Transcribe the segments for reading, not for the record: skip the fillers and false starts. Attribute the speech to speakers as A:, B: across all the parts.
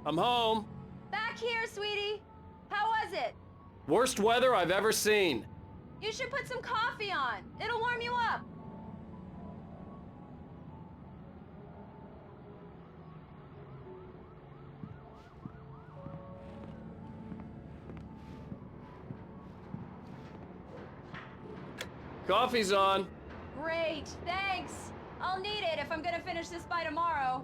A: I'm home.
B: Back here, sweetie. How was it?
A: Worst weather I've ever seen.
B: You should put some coffee on. It'll warm you up.
A: Coffee's on.
B: Great, thanks. I'll need it if I'm gonna finish this by tomorrow.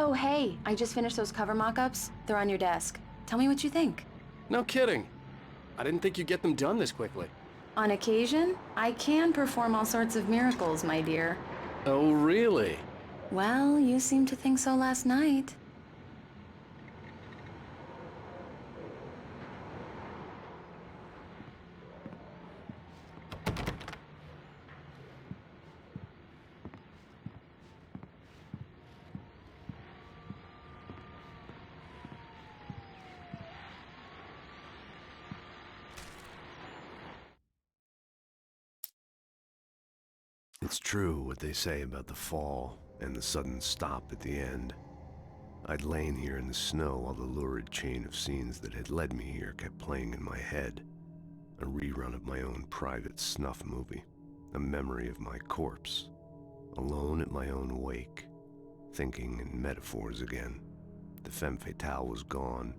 B: Oh, hey, I just finished those cover mock-ups. They're on your desk. Tell me what you think.
A: No kidding. I didn't think you'd get them done this quickly.
B: On occasion, I can perform all sorts of miracles, my dear.
A: Oh, really?
B: Well, you seemed to think so last night.
C: It's true what they say about the fall and the sudden stop at the end. I'd lain here in the snow while the lurid chain of scenes that had led me here kept playing in my head. A rerun of my own private snuff movie. A memory of my corpse. Alone at my own wake. Thinking in metaphors again. The femme fatale was gone.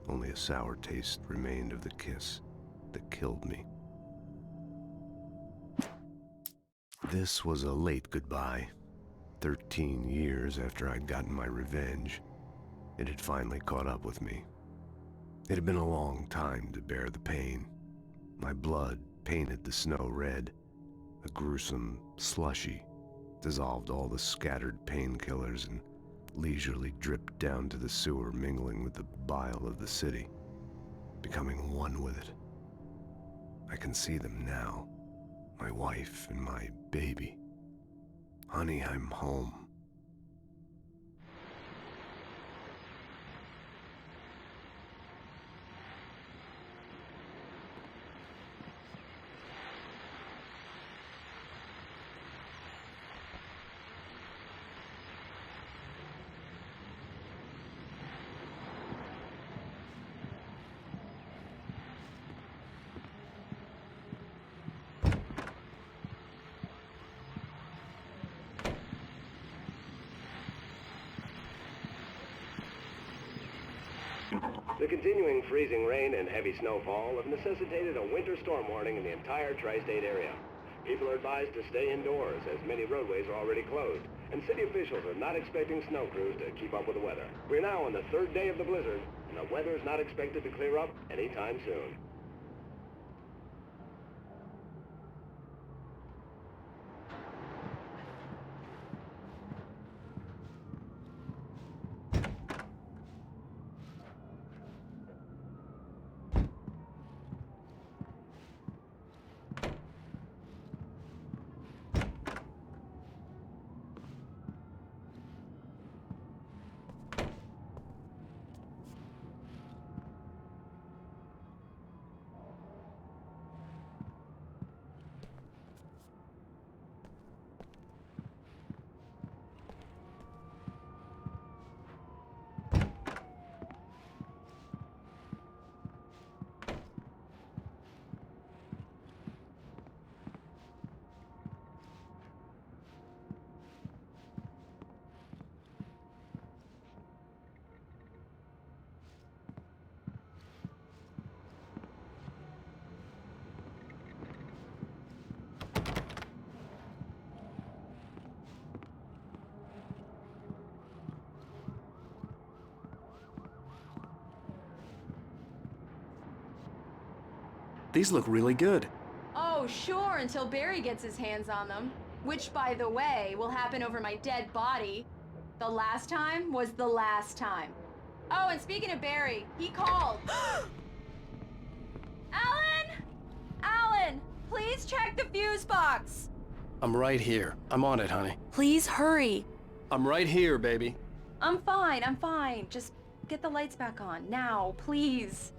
C: Only a sour taste remained of the kiss that killed me. This was a late goodbye. 13 years after I'd gotten my revenge, it had finally caught up with me. It had been a long time to bear the pain. My blood painted the snow red. A gruesome slushy dissolved all the scattered painkillers and leisurely dripped down to the sewer, mingling with the bile of the city, becoming one with it. I can see them now. My wife and my baby. Honey, I'm home.
D: The continuing freezing rain and heavy snowfall have necessitated a winter storm warning in the entire tri-state area. People are advised to stay indoors as many roadways are already closed, and city officials are not expecting snow crews to keep up with the weather. We're now on the third day of the blizzard, and the weather is not expected to clear up anytime soon.
A: These look really good.
B: Oh, sure, until Barry gets his hands on them. Which, by the way, will happen over my dead body. The last time was the last time. Oh, and speaking of Barry, he called. Alan! Alan, please check the fuse box.
A: I'm right here. I'm on it, honey.
B: Please hurry.
A: I'm right here, baby.
B: I'm fine. Just get the lights back on, now, please.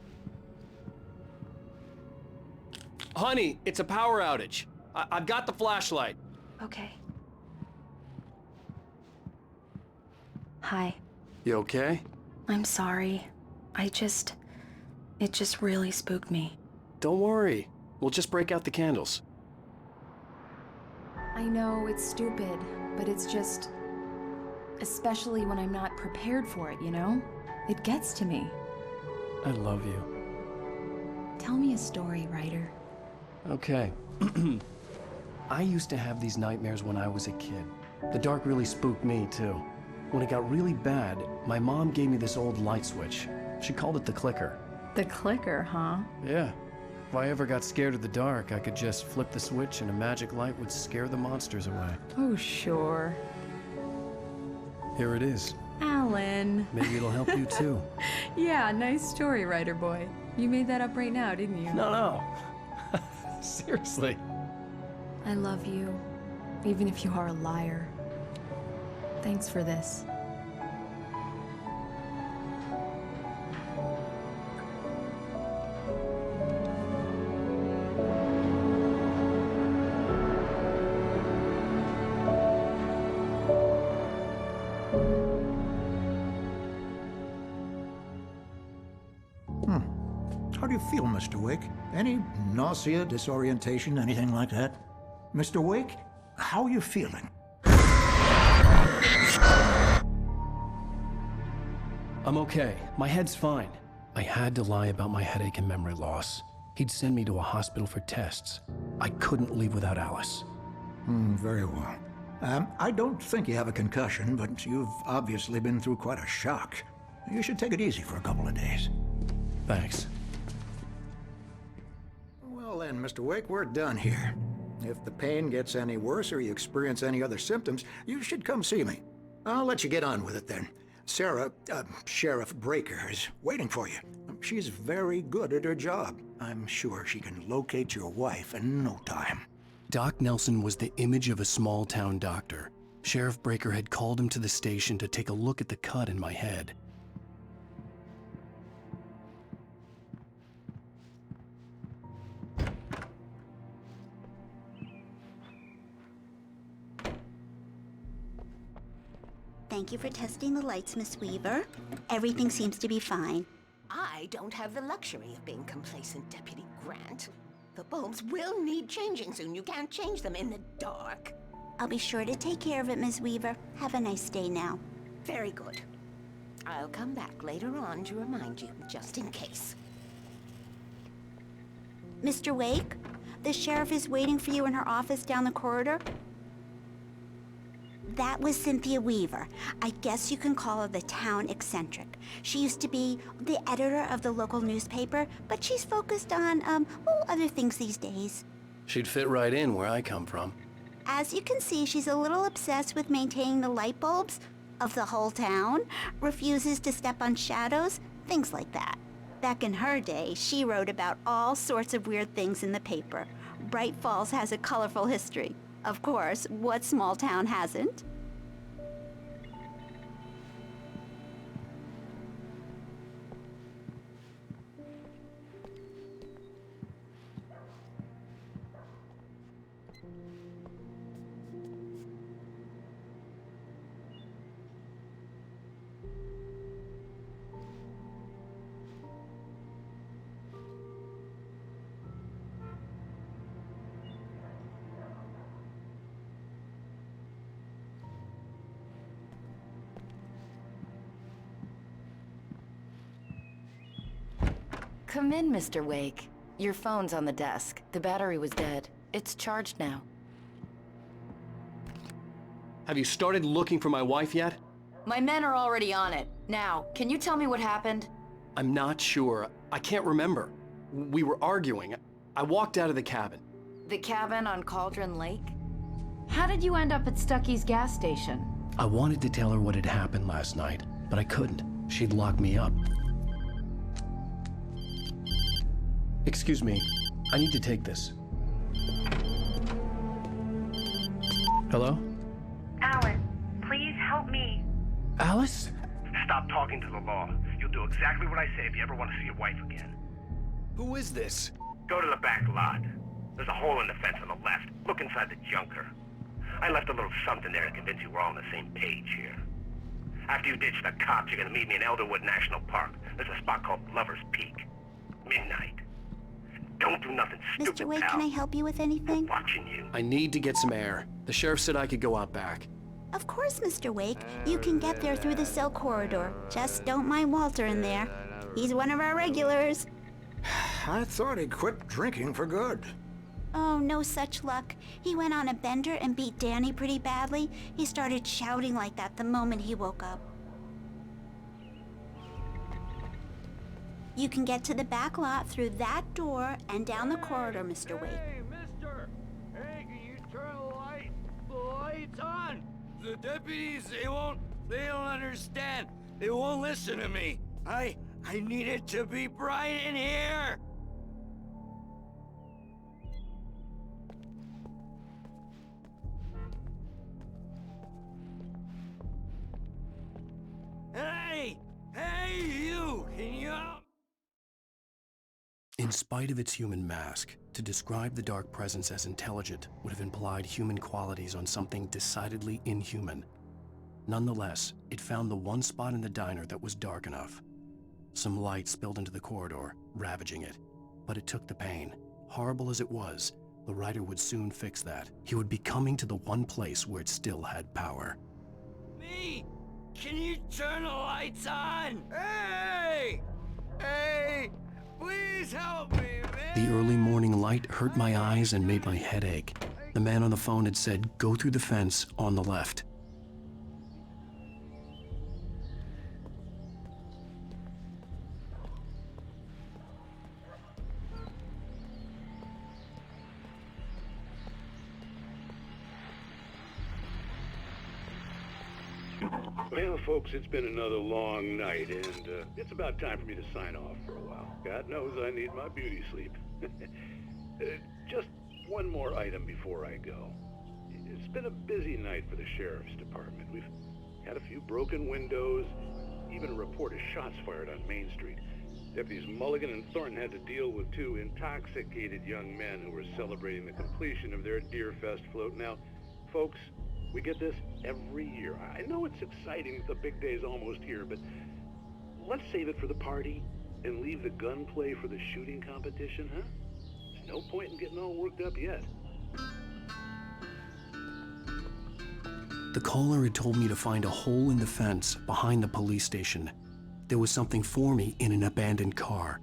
A: Honey, it's a power outage. I've got the flashlight.
B: Okay. Hi.
A: You okay?
B: I'm sorry. It just really spooked me.
A: Don't worry. We'll just break out the candles.
B: I know it's stupid, but it's just... especially when I'm not prepared for it, you know? It gets to me.
A: I love you.
B: Tell me a story, Ryder.
A: Okay. I used to have these nightmares when I was a kid. The dark really spooked me, too. When it got really bad, my mom gave me this old light switch. She called it the clicker.
B: The clicker, huh?
A: Yeah. If I ever got scared of the dark, I could just flip the switch and a magic light would scare the monsters away.
B: Oh, sure.
A: Here it is.
B: Alan.
A: Maybe it'll help you, too.
B: Yeah, nice story, Ryder boy. You made that up right now, didn't you?
A: No. Seriously.
B: I love you, even if you are a liar. Thanks for this.
E: How do you feel, Mr. Wake? Any nausea, disorientation, anything like that? Mr. Wake, how are you feeling?
A: I'm okay. My head's fine. I had to lie about my headache and memory loss. He'd send me to a hospital for tests. I couldn't leave without Alice.
E: Very well. I don't think you have a concussion, but you've obviously been through quite a shock. You should take it easy for a couple of days.
A: Thanks.
E: Well then, Mr. Wake, we're done here. If the pain gets any worse or you experience any other symptoms, you should come see me. I'll let you get on with it then. Sarah, Sheriff Breaker, is waiting for you. She's very good at her job. I'm sure she can locate your wife in no time.
A: Doc Nelson was the image of a small-town doctor. Sheriff Breaker had called him to the station to take a look at the cut in my head.
F: Thank you for testing the lights, Miss Weaver. Everything seems to be fine.
G: I don't have the luxury of being complacent, Deputy Grant. The bulbs will need changing soon. You can't change them in the dark.
F: I'll be sure to take care of it, Miss Weaver. Have a nice day now.
G: Very good. I'll come back later on to remind you, just in case.
F: Mr. Wake, the sheriff is waiting for you in her office down the corridor. That was Cynthia Weaver. I guess you can call her the town eccentric. She used to be the editor of the local newspaper, but she's focused on, other things these days.
A: She'd fit right in where I come from.
F: As you can see, she's a little obsessed with maintaining the light bulbs of the whole town, refuses to step on shadows, things like that. Back in her day, she wrote about all sorts of weird things in the paper. Bright Falls has a colorful history. Of course, what small town hasn't?
H: Come in, Mr. Wake. Your phone's on the desk. The battery was dead. It's charged now.
A: Have you started looking for my wife yet?
H: My men are already on it. Now, can you tell me what happened?
A: I'm not sure. I can't remember. We were arguing. I walked out of the cabin.
H: The cabin on Cauldron Lake?
I: How did you end up at Stucky's gas station?
A: I wanted to tell her what had happened last night, but I couldn't. She'd lock me up. Excuse me. I need to take this. Hello?
J: Alice, please help me.
A: Alice?
D: Stop talking to the law. You'll do exactly what I say if you ever want to see your wife again.
A: Who is this?
D: Go to the back lot. There's a hole in the fence on the left. Look inside the junker. I left a little something there to convince you we're all on the same page here. After you ditch the cops, you're gonna meet me in Elderwood National Park. There's a spot called Lover's Peak. Midnight. Don't do nothing stupid,
F: Mr. Wake,
D: pal.
F: can I help you with anything?
D: I'm watching you.
A: I need to get some air. The sheriff said I could go out back.
F: Of course, Mr. Wake. You can get there through the cell corridor. Just don't mind Walter in there. He's one of our regulars.
E: I thought he'd quit drinking for good.
F: Oh, no such luck. He went on a bender and beat Danny pretty badly. He started shouting like that the moment he woke up. You can get to the back lot through that door and down the corridor, Mr. Wake.
K: Hey, mister! Hey, can you turn the lights on? The deputies, they don't understand. They won't listen to me. I need it to be bright in here. Hey, you! Can you...
A: In spite of its human mask, to describe the dark presence as intelligent would have implied human qualities on something decidedly inhuman. Nonetheless, it found the one spot in the diner that was dark enough. Some light spilled into the corridor, ravaging it. But it took the pain. Horrible as it was, the writer would soon fix that. He would be coming to the one place where it still had power.
K: Me? Can you turn the lights on? Hey! Hey! Please help me, man!
A: The early morning light hurt my eyes and made my head ache. The man on the phone had said, "Go through the fence on the left."
L: Well, folks, it's been another long night, and it's about time for me to sign off for a while. God knows I need my beauty sleep. Just one more item before I go. It's been a busy night for the Sheriff's Department. We've had a few broken windows, even a report of shots fired on Main Street. Deputies Mulligan and Thornton had to deal with two intoxicated young men who were celebrating the completion of their Deerfest float. Now, folks, we get this every year. I know it's exciting that the big day's almost here, but let's save it for the party and leave the gunplay for the shooting competition, huh? There's no point in getting all worked up yet.
A: The caller had told me to find a hole in the fence behind the police station. There was something for me in an abandoned car.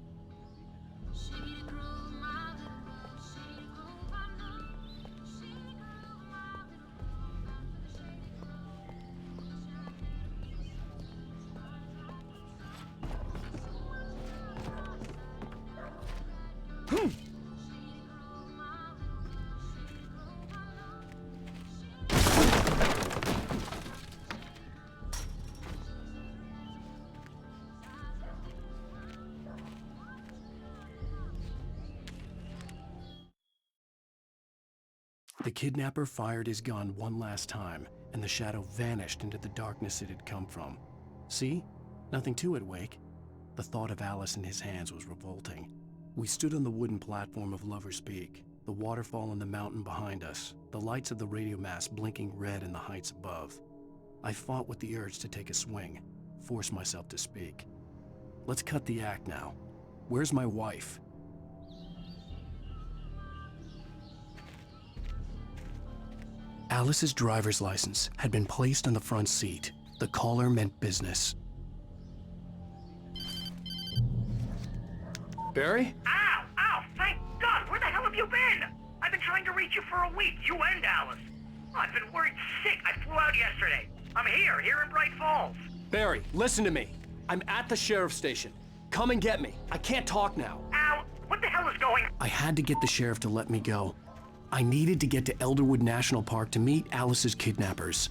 A: The kidnapper fired his gun one last time, and the shadow vanished into the darkness it had come from. See? Nothing to it, Wake. The thought of Alice in his hands was revolting. We stood on the wooden platform of Lover's Peak, the waterfall on the mountain behind us, the lights of the radio mast blinking red in the heights above. I fought with the urge to take a swing, force myself to speak. Let's cut the act now. Where's my wife? Alice's driver's license had been placed on the front seat. The caller meant business. Barry?
D: Ow! Ow! Thank God! Where the hell have you been? I've been trying to reach you for a week, you and Alice. Oh, I've been worried sick. I flew out yesterday. I'm here in Bright Falls.
A: Barry, listen to me. I'm at the sheriff's station. Come and get me. I can't talk now.
D: Ow! What the hell is going on?
A: I had to get the sheriff to let me go. I needed to get to Elderwood National Park to meet Alice's kidnappers.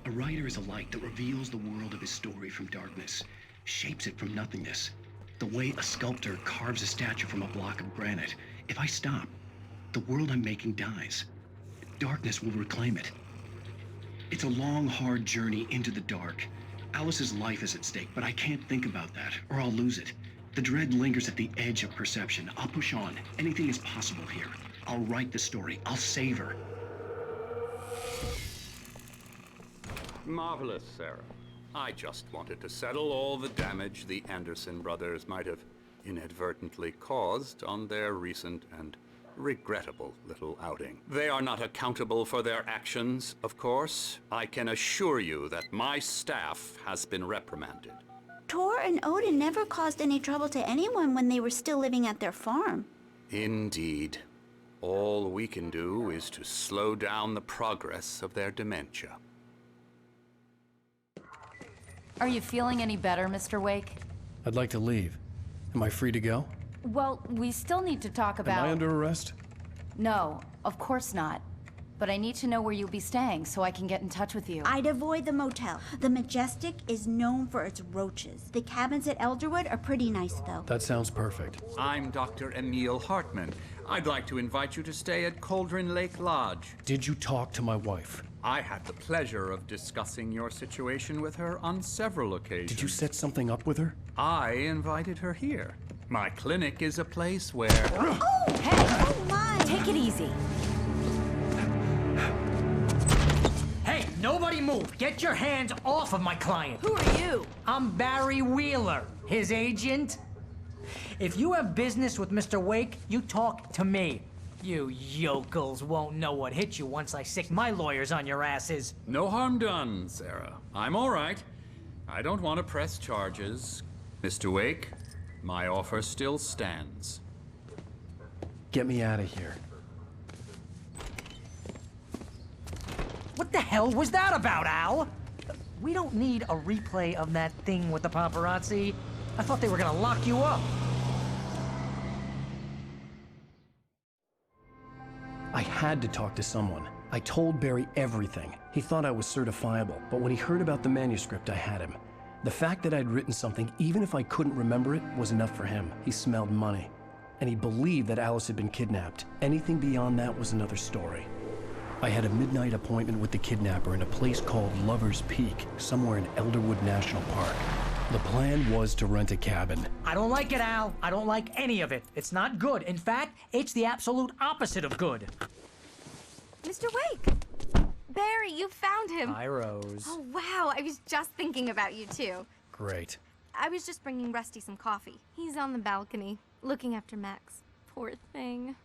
A: A writer is a light that reveals the world of his story from darkness, shapes it from nothingness. The way a sculptor carves a statue from a block of granite. If I stop, the world I'm making dies. Darkness will reclaim it. It's a long, hard journey into the dark. Alice's life is at stake, but I can't think about that, or I'll lose it. The dread lingers at the edge of perception. I'll push on. Anything is possible here. I'll write the story. I'll save her.
L: Marvelous, Sarah. I just wanted to settle all the damage the Anderson brothers might have inadvertently caused on their recent and regrettable little outing. They are not accountable for their actions, of course. I can assure you that my staff has been reprimanded.
F: Tor and Odin never caused any trouble to anyone when they were still living at their farm.
L: Indeed. All we can do is to slow down the progress of their dementia.
I: Are you feeling any better, Mr. Wake?
A: I'd like to leave. Am I free to go?
I: Well, we still need to talk about...
A: Am I under arrest?
I: No, of course not. But I need to know where you'll be staying so I can get in touch with you.
F: I'd avoid the motel. The Majestic is known for its roaches. The cabins at Elderwood are pretty nice, though.
A: That sounds perfect.
M: I'm Dr. Emil Hartman. I'd like to invite you to stay at Cauldron Lake Lodge.
A: Did you talk to my wife?
M: I had the pleasure of discussing your situation with her on several occasions.
A: Did you set something up with her?
M: I invited her here. My clinic is a place where...
F: Oh! Hey! Oh, my!
I: Take it easy.
N: Hey, nobody move! Get your hands off of my client!
I: Who are you?
N: I'm Barry Wheeler, his agent. If you have business with Mr. Wake, you talk to me. You yokels won't know what hit you once I sick my lawyers on your asses.
M: No harm done, Sarah. I'm all right. I don't want to press charges. Mr. Wake, my offer still stands.
A: Get me out of here.
N: What the hell was that about, Al? We don't need a replay of that thing with the paparazzi. I thought they were gonna lock you up.
A: I had to talk to someone. I told Barry everything. He thought I was certifiable, but when he heard about the manuscript, I had him. The fact that I'd written something, even if I couldn't remember it, was enough for him. He smelled money. And he believed that Alice had been kidnapped. Anything beyond that was another story. I had a midnight appointment with the kidnapper in a place called Lover's Peak, somewhere in Elderwood National Park. The plan was to rent a cabin.
N: I don't like it, Al. I don't like any of it. It's not good. In fact, it's the absolute opposite of good.
O: Mr. Wake! Barry, you found him!
N: Hi, Rose.
O: Oh, wow. I was just thinking about you, too.
A: Great.
O: I was just bringing Rusty some coffee. He's on the balcony, looking after Max. Poor thing.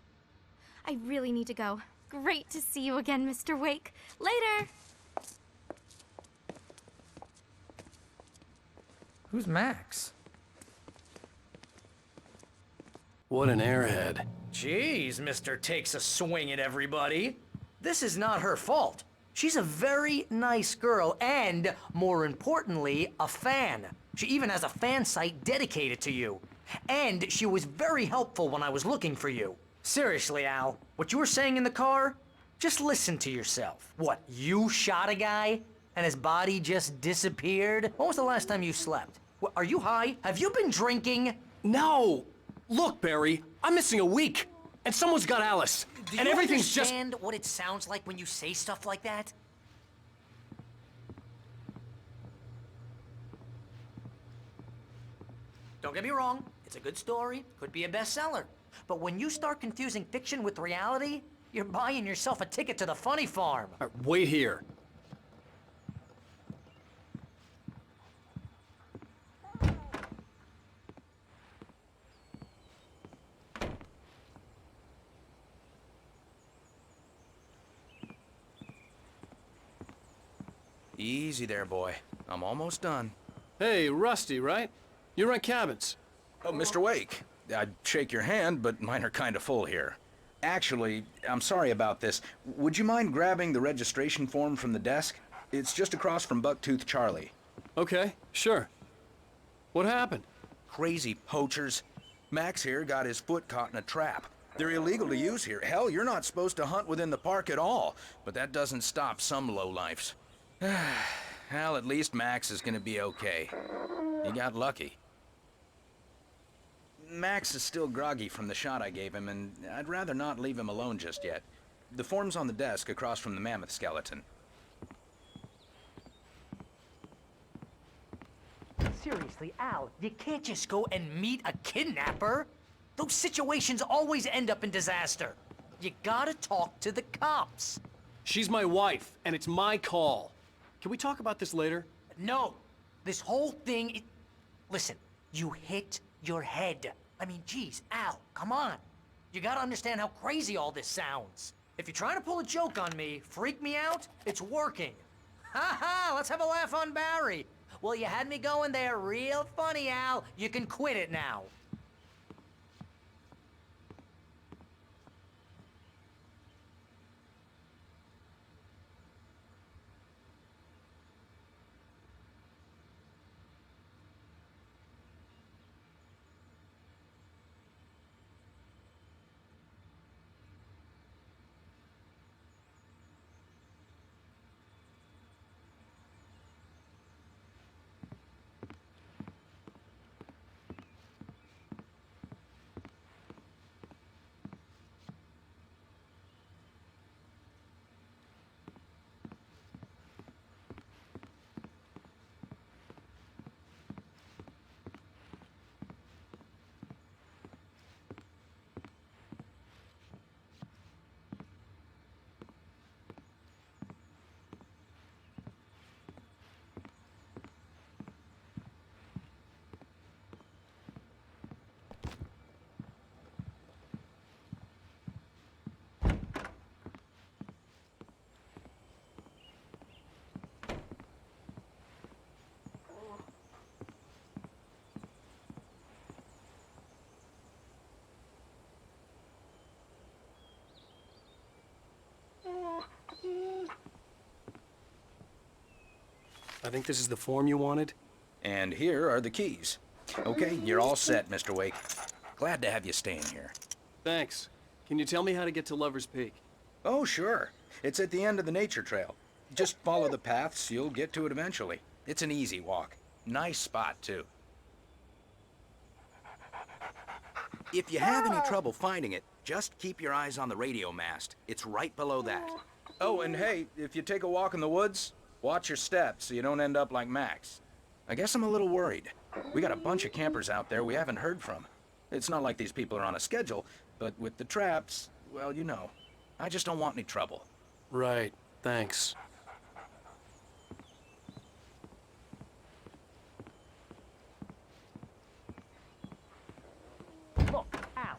O: I really need to go. Great to see you again, Mr. Wake. Later!
N: Who's Max?
A: What an airhead.
N: Jeez, Mr. Takes a swing at everybody. This is not her fault. She's a very nice girl and, more importantly, a fan. She even has a fan site dedicated to you. And she was very helpful when I was looking for you. Seriously, Al, what you were saying in the car? Just listen to yourself. What, you shot a guy and his body just disappeared? When was the last time you slept? What, are you high? Have you been drinking?
A: No! Look, Barry, I'm missing a week. And someone's got Alice. And everything's just...
N: Do you understand what it sounds like when you say stuff like that? Don't get me wrong, it's a good story, could be a bestseller. But when you start confusing fiction with reality, you're buying yourself a ticket to the funny farm.
A: Wait here.
P: Easy there, boy. I'm almost done.
Q: Hey, Rusty, right? You rent cabins.
P: Oh, Mr. Wake. I'd shake your hand, but mine are kind of full here. Actually, I'm sorry about this. Would you mind grabbing the registration form from the desk? It's just across from Bucktooth Charlie.
Q: Okay, sure. What happened?
P: Crazy poachers. Max here got his foot caught in a trap. They're illegal to use here. Hell, you're not supposed to hunt within the park at all. But that doesn't stop some lowlifes. Well, at least Max is gonna be okay. He got lucky. Max is still groggy from the shot I gave him, and I'd rather not leave him alone just yet. The form's on the desk across from the mammoth skeleton.
N: Seriously, Al, you can't just go and meet a kidnapper. Those situations always end up in disaster. You gotta talk to the cops.
Q: She's my wife, and it's my call. Can we talk about this later?
N: No, this whole thing, listen, you hit your head. I mean, geez, Al, come on. You gotta understand how crazy all this sounds. If you're trying to pull a joke on me, freak me out, it's working. Ha ha, let's have a laugh on Barry. Well, you had me going there real funny, Al. You can quit it now.
Q: I think this is the form you wanted.
P: And here are the keys. Okay, you're all set, Mr. Wake. Glad to have you staying here.
Q: Thanks. Can you tell me how to get to Lover's Peak?
P: Oh, sure. It's at the end of the nature trail. Just follow the paths, you'll get to it eventually. It's an easy walk. Nice spot, too. If you have any trouble finding it, just keep your eyes on the radio mast. It's right below that. Oh, and hey, if you take a walk in the woods, watch your steps so you don't end up like Max. I guess I'm a little worried. We got a bunch of campers out there we haven't heard from. It's not like these people are on a schedule, but with the traps, well, you know. I just don't want any trouble.
Q: Right. Thanks.
N: Look, Al,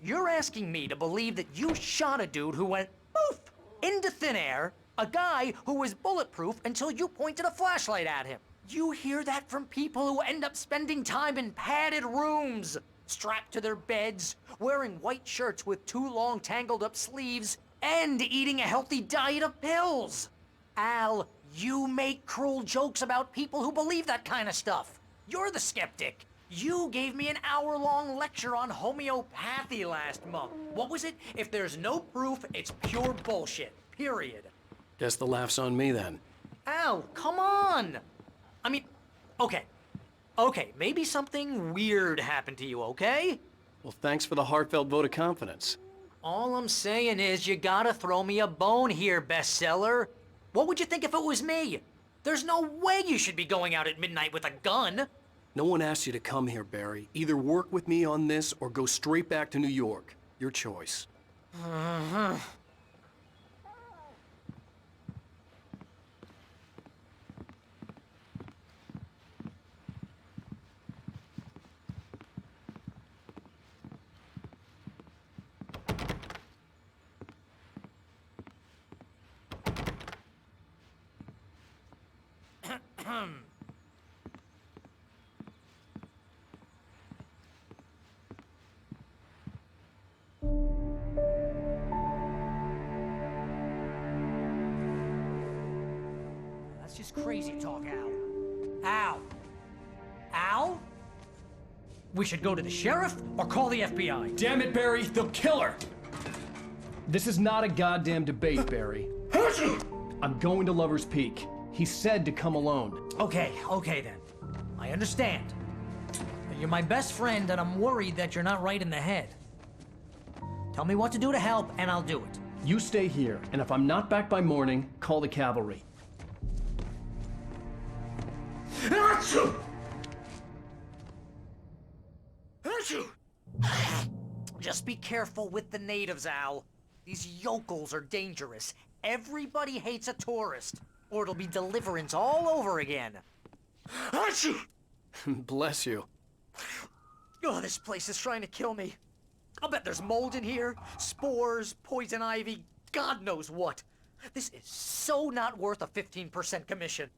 N: you're asking me to believe that you shot a dude who went poof into thin air, a guy who was bulletproof until you pointed a flashlight at him. You hear that from people who end up spending time in padded rooms, strapped to their beds, wearing white shirts with too long tangled up sleeves, and eating a healthy diet of pills. Al, you make cruel jokes about people who believe that kind of stuff. You're the skeptic. You gave me an hour-long lecture on homeopathy last month. What was it? If there's no proof, it's pure bullshit. Period.
Q: Guess the laugh's on me then.
N: Al, come on! I mean, okay, maybe something weird happened to you, okay?
Q: Well, thanks for the heartfelt vote of confidence.
N: All I'm saying is you gotta throw me a bone here, bestseller. What would you think if it was me? There's no way you should be going out at midnight with a gun.
Q: No one asked you to come here, Barry. Either work with me on this or go straight back to New York. Your choice.
N: That's just crazy talk, Al. Al? Al? We should go to the sheriff or call the FBI.
A: Damn it, Barry, they'll kill her! This is not a goddamn debate, Barry. I'm going to Lover's Peak. He said to come alone.
N: Okay then. I understand. You're my best friend, and I'm worried that you're not right in the head. Tell me what to do to help, and I'll do it.
A: You stay here, and if I'm not back by morning, call the cavalry.
N: Achoo! Achoo! Just be careful with the natives, Al. These yokels are dangerous. Everybody hates a tourist, or it'll be Deliverance all over again. Achoo!
A: Bless you.
N: Oh, this place is trying to kill me. I'll bet there's mold in here, spores, poison ivy, God knows what. This is so not worth a 15% commission.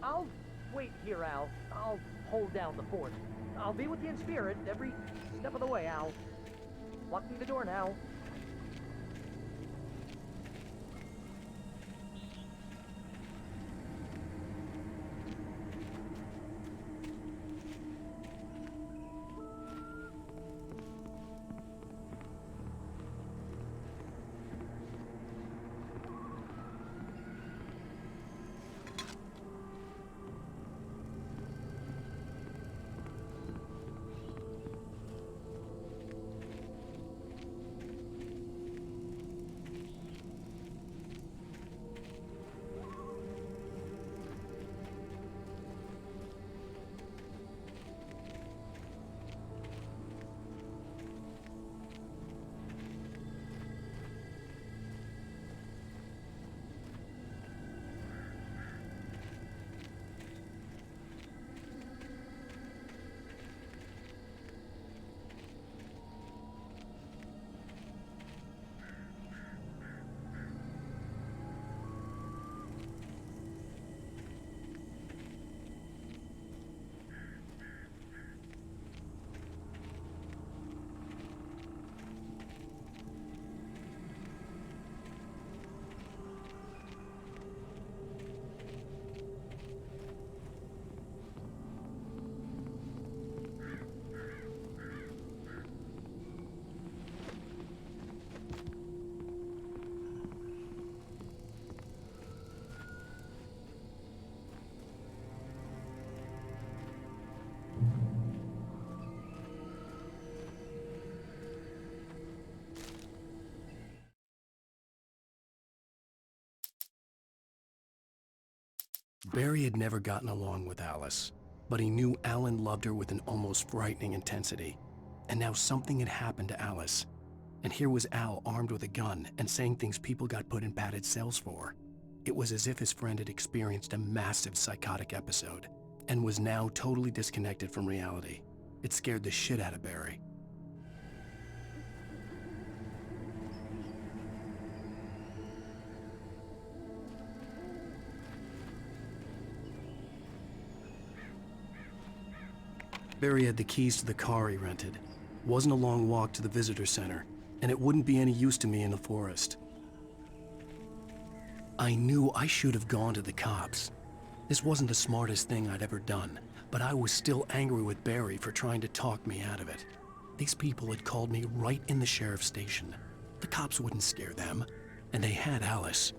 N: I'll wait here, Al. I'll hold down the fort. I'll be with you in spirit every step of the way, Al. Locking the door now.
A: Barry had never gotten along with Alice, but he knew Alan loved her with an almost frightening intensity. And now something had happened to Alice. And here was Al armed with a gun and saying things people got put in padded cells for. It was as if his friend had experienced a massive psychotic episode and was now totally disconnected from reality. It scared the shit out of Barry. Barry had the keys to the car he rented. Wasn't a long walk to the visitor center, and it wouldn't be any use to me in the forest. I knew I should have gone to the cops. This wasn't the smartest thing I'd ever done, but I was still angry with Barry for trying to talk me out of it. These people had called me right in the sheriff's station. The cops wouldn't scare them, and they had Alice.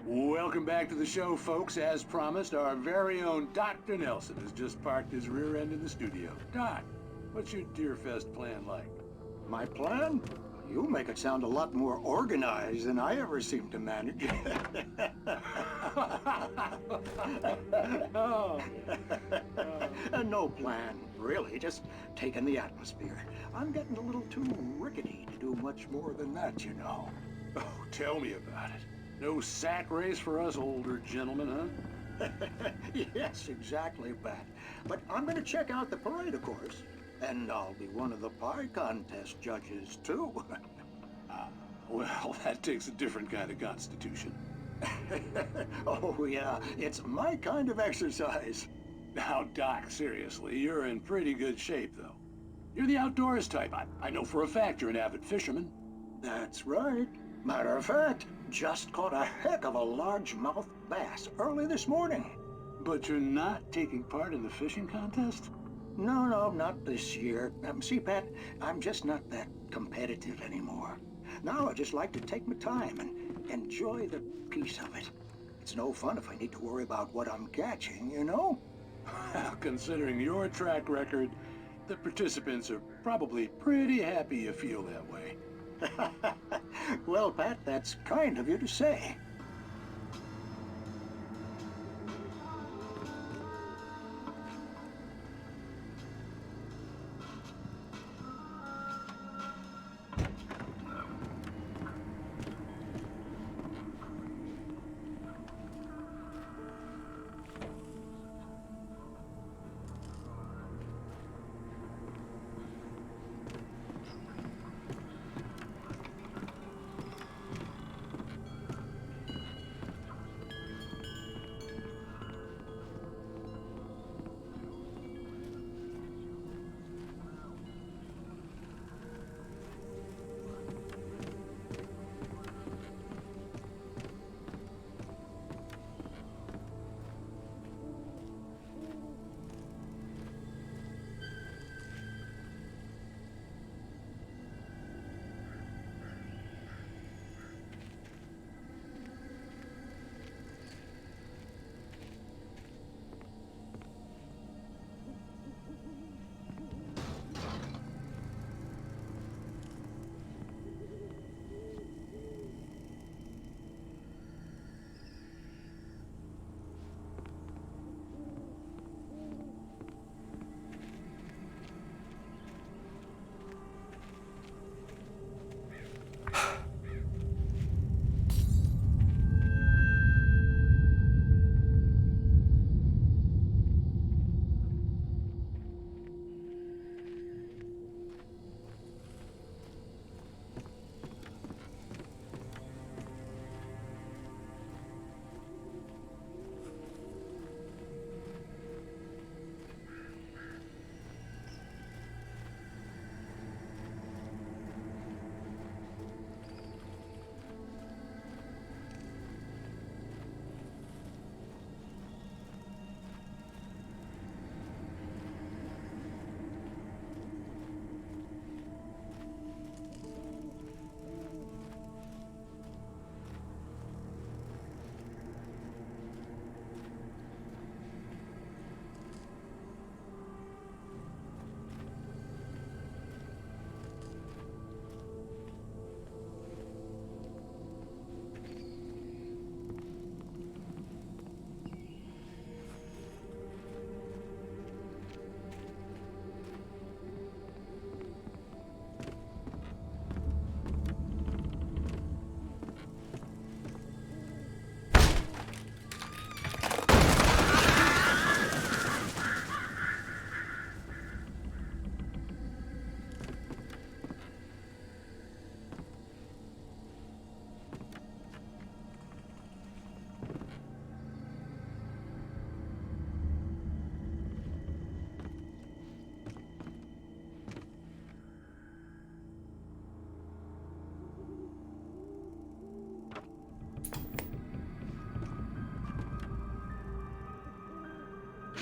R: Welcome back to the show, folks. As promised, our very own Dr. Nelson has just parked his rear end in the studio. Doc, what's your Deerfest plan like?
E: My plan? You make it sound a lot more organized than I ever seem to manage. No plan, really. Just taking the atmosphere. I'm getting a little too rickety to do much more than that, you know.
R: Oh, tell me about it. No sack race for us older gentlemen, huh?
E: Yes, exactly, Pat. But I'm gonna check out the parade, of course. And I'll be one of the pie contest judges, too.
R: Well, that takes a different kind of constitution.
E: Oh, yeah, it's my kind of exercise.
R: Now, Doc, seriously, you're in pretty good shape, though. You're the outdoors type. I know for a fact you're an avid fisherman.
E: That's right. Matter of fact, just caught a heck of a largemouth bass early this morning.
R: But you're not taking part in the fishing contest?
E: No, not this year. See, Pat, I'm just not that competitive anymore. Now I just like to take my time and enjoy the peace of it. It's no fun if I need to worry about what I'm catching, you know?
R: Considering your track record, the participants are probably pretty happy you feel that way.
E: Well, Pat, that's kind of you to say.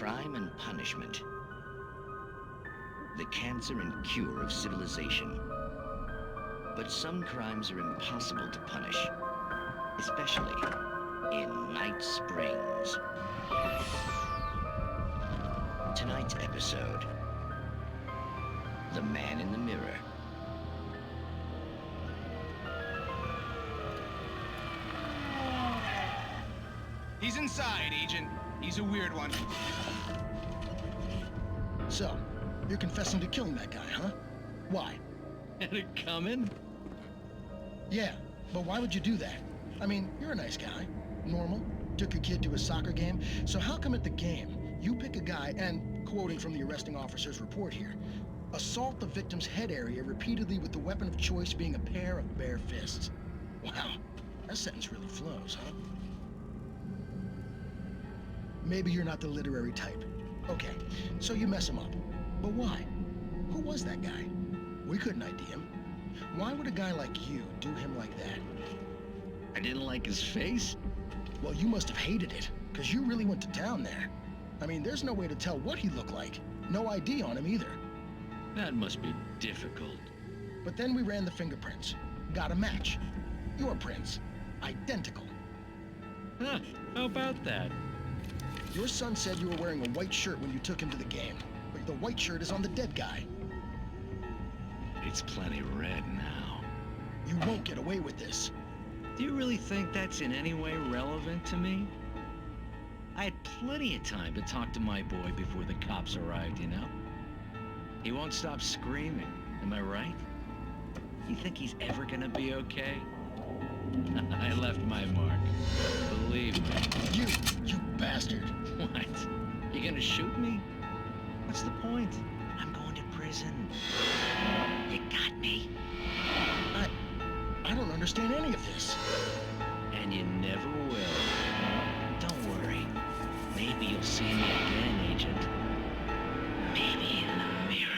S: crime and punishment. The cancer and cure of civilization. But some crimes are impossible to punish, especially in Night Springs. Tonight's episode, The Man in the Mirror.
T: He's inside, Agent. He's a weird one.
U: So, you're confessing to killing that guy, huh? Why?
V: Had it coming?
U: Yeah, but why would you do that? I mean, you're a nice guy. Normal. Took your kid to a soccer game. So how come at the game, you pick a guy and, quoting from the arresting officer's report here, assault the victim's head area repeatedly with the weapon of choice being a pair of bare fists? Wow, that sentence really flows, huh? Maybe you're not the literary type. Okay, so you mess him up. But why? Who was that guy? We couldn't ID him. Why would a guy like you do him like that?
V: I didn't like his face?
U: Well, you must have hated it, because you really went to town there. I mean, there's no way to tell what he looked like. No ID on him either.
V: That must be difficult.
U: But then we ran the fingerprints. Got a match. Your prints. Identical.
V: Huh, how about that?
U: Your son said you were wearing a white shirt when you took him to the game, but the white shirt is on the dead guy.
V: It's plenty red now.
U: You won't get away with this.
V: Do you really think that's in any way relevant to me? I had plenty of time to talk to my boy before the cops arrived, you know? He won't stop screaming, am I right? You think he's ever gonna be okay? I left my mark. Believe me.
U: You bastard.
V: What? You gonna shoot me? What's the point? I'm going to prison. You got me.
U: I don't understand any of this.
V: And you never will. Don't worry. Maybe you'll see me again, Agent. Maybe in the mirror.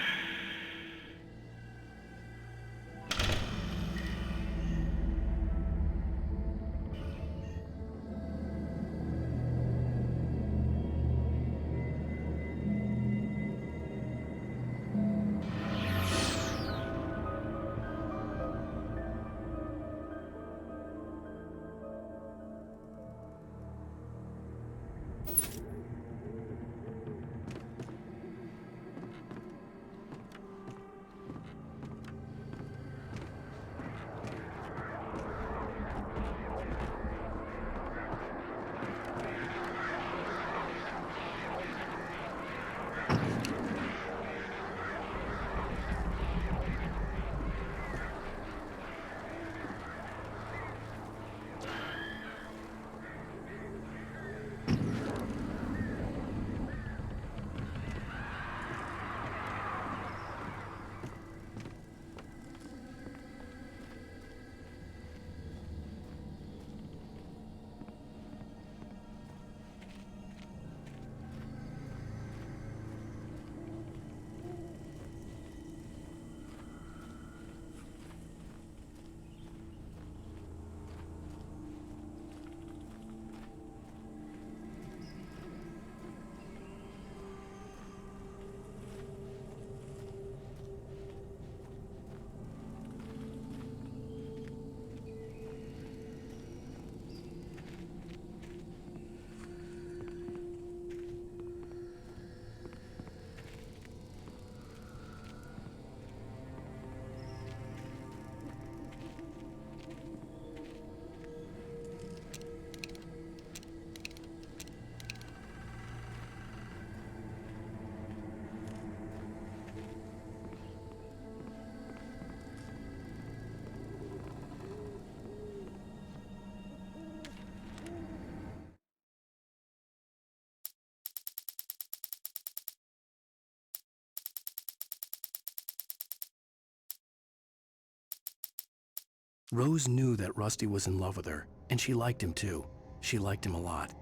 A: Rose knew that Rusty was in love with her, and she liked him too. She liked him a lot.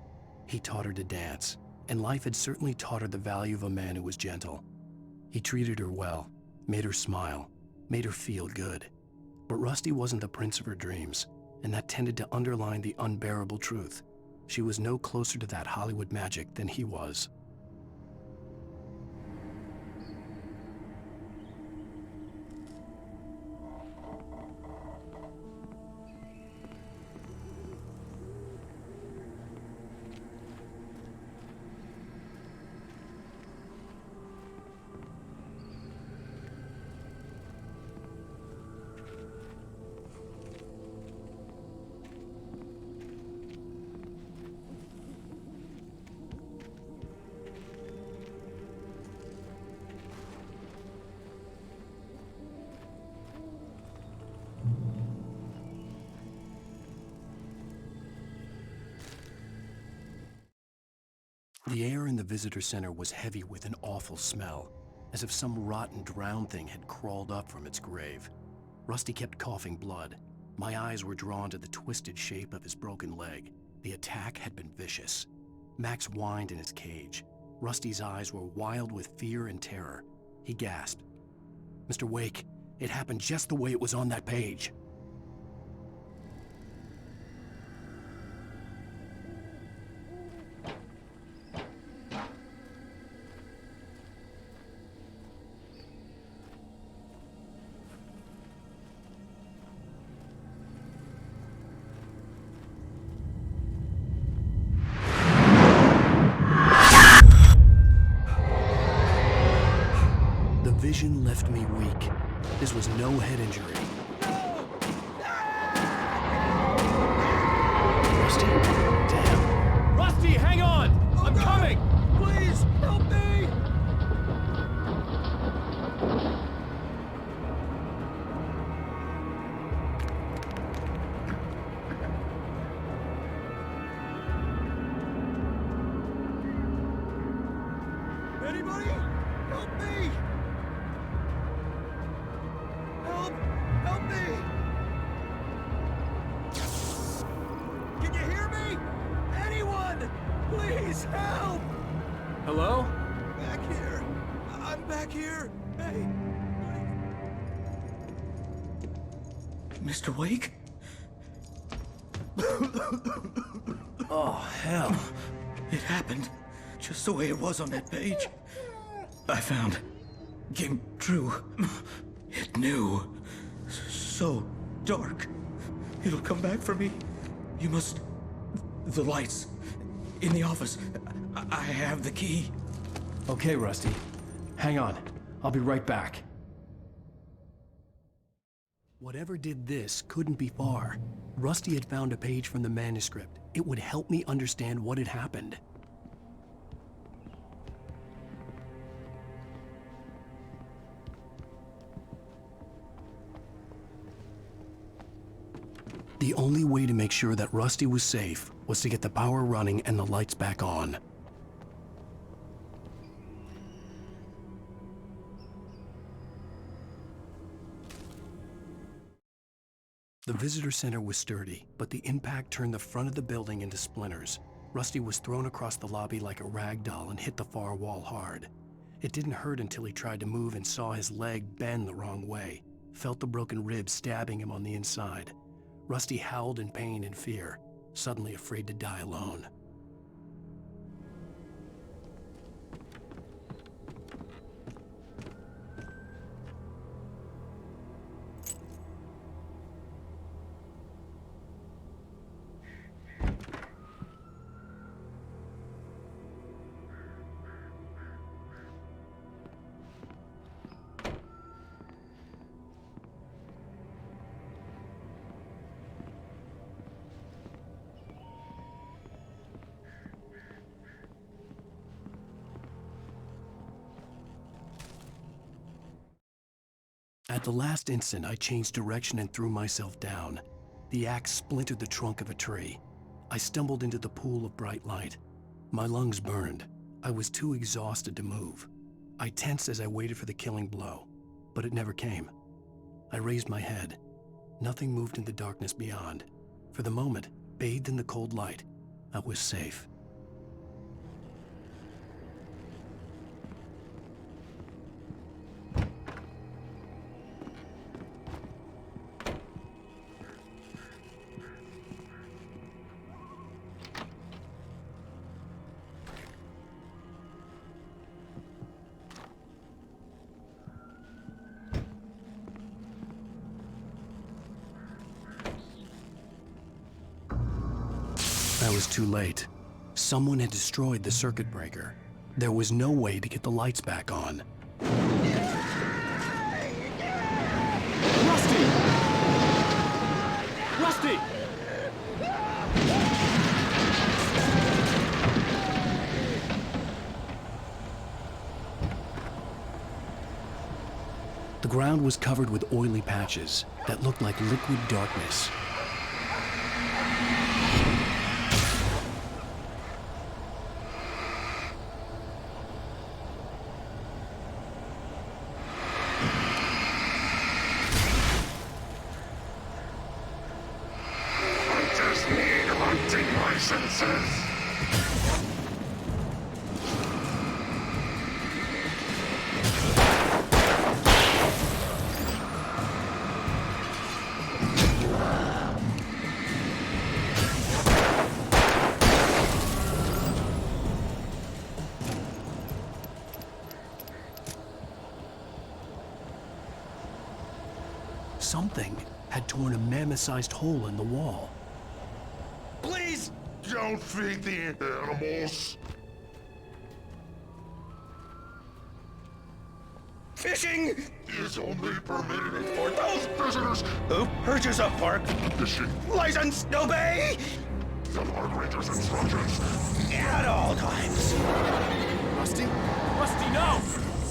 A: He taught her to dance, and life had certainly taught her the value of a man who was gentle. He treated her well, made her smile, made her feel good. But Rusty wasn't the prince of her dreams, and that tended to underline the unbearable truth. She was no closer to that Hollywood magic than he was. The air in the visitor center was heavy with an awful smell, as if some rotten drowned thing had crawled up from its grave. Rusty kept coughing blood. My eyes were drawn to the twisted shape of his broken leg. The attack had been vicious. Max whined in his cage. Rusty's eyes were wild with fear and terror. He gasped. "Mr. Wake, it happened just the way it was on that page." The vision left me weak. This was no head injury. Rusty? Damn.
K: Rusty, hang on! I'm coming! Please, help me! Anybody? Help me! Help! Help me! Can you hear me? Anyone! Please help!
Q: Hello?
K: Back here! I'm back here! Hey!
N: Mr. Wake?
A: Oh, hell.
N: It happened just the way it was on that page. I found. Came true. It knew. So dark. It'll come back for me. You must... The lights. In the office. I have the key.
A: Okay, Rusty. Hang on. I'll be right back. Whatever did this couldn't be far. Rusty had found a page from the manuscript. It would help me understand what had happened. The only way to make sure that Rusty was safe was to get the power running and the lights back on. The visitor center was sturdy, but the impact turned the front of the building into splinters. Rusty was thrown across the lobby like a rag doll and hit the far wall hard. It didn't hurt until he tried to move and saw his leg bend the wrong way, felt the broken rib stabbing him on the inside. Rusty howled in pain and fear, suddenly afraid to die alone. At the last instant, I changed direction and threw myself down. The axe splintered the trunk of a tree. I stumbled into the pool of bright light. My lungs burned. I was too exhausted to move. I tensed as I waited for the killing blow, but it never came. I raised my head. Nothing moved in the darkness beyond. For the moment, bathed in the cold light, I was safe. I was too late. Someone had destroyed the circuit breaker. There was no way to get the lights back on.
K: Rusty! Rusty!
A: The ground was covered with oily patches that looked like liquid darkness.
B: senses!
A: Something had torn a mammoth-sized hole in the wall.
B: Please don't feed the animals.
K: Fishing
B: is only permitted for those visitors
K: who purchase a park
B: fishing
K: license. Obey
B: the park ranger's instructions
K: at all times.
A: Rusty? Rusty, no!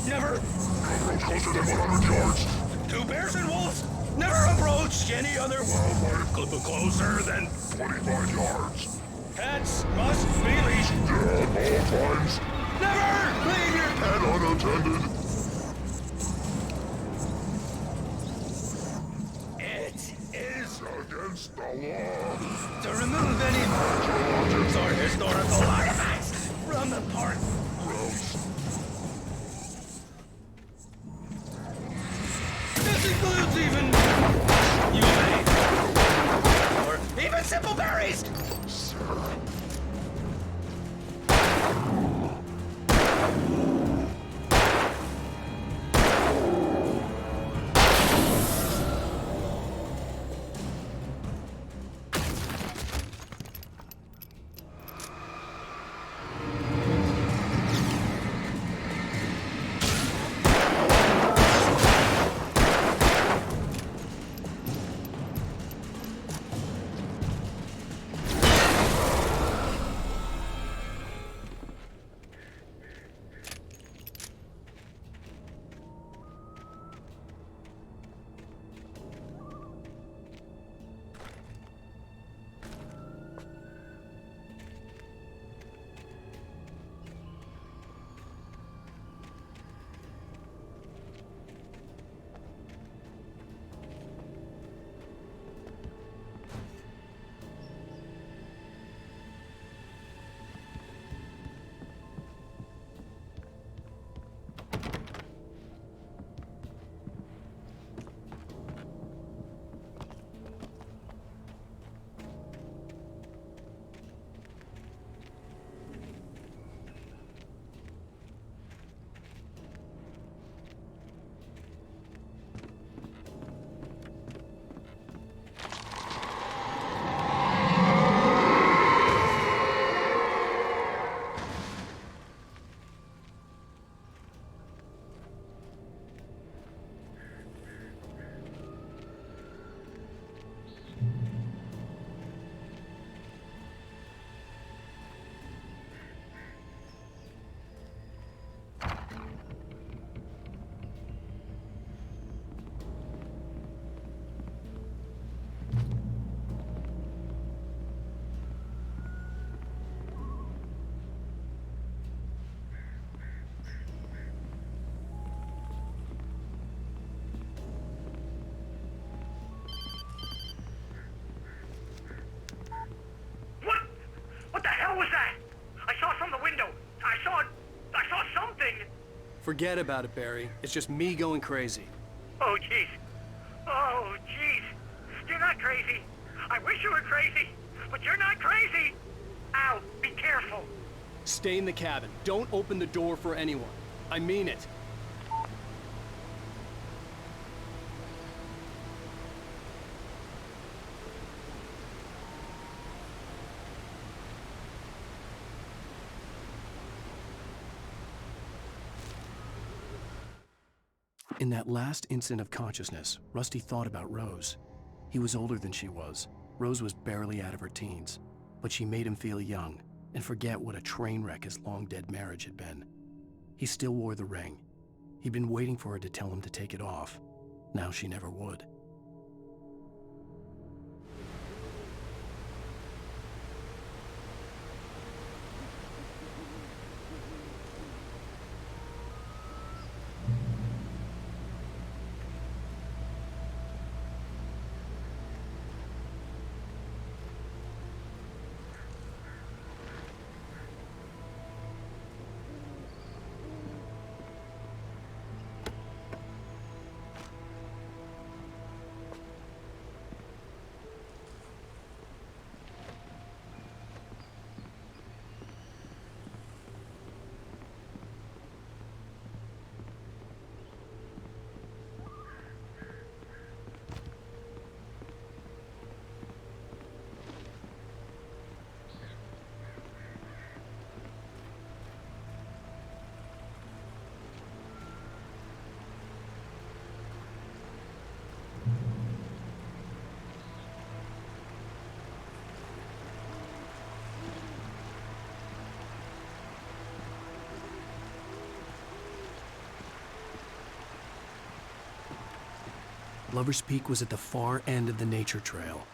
K: Never
B: approach closer than 100 yards.
K: to bears and wolves. Never approach any other
B: Wildlife
K: closer than
B: 25 yards.
K: Pets must be leashed
B: At all times.
K: Never leave your
B: Pet unattended.
K: It is
B: against the law
K: to remove any monuments or historical artifacts from the park. This includes even humane or even simple berries.
A: Forget about it, Barry. It's just me going crazy.
C: Oh, jeez. Oh, jeez. You're not crazy. I wish you were crazy, but you're not crazy. Ow, be careful.
A: Stay in the cabin. Don't open the door for anyone. I mean it. In that last instant of consciousness, Rusty thought about Rose. He was older than she was. Rose was barely out of her teens, but she made him feel young and forget what a train wreck his long-dead marriage had been. He still wore the ring. He'd been waiting for her to tell him to take it off. Now she never would. Lover's Peak was at the far end of the nature trail.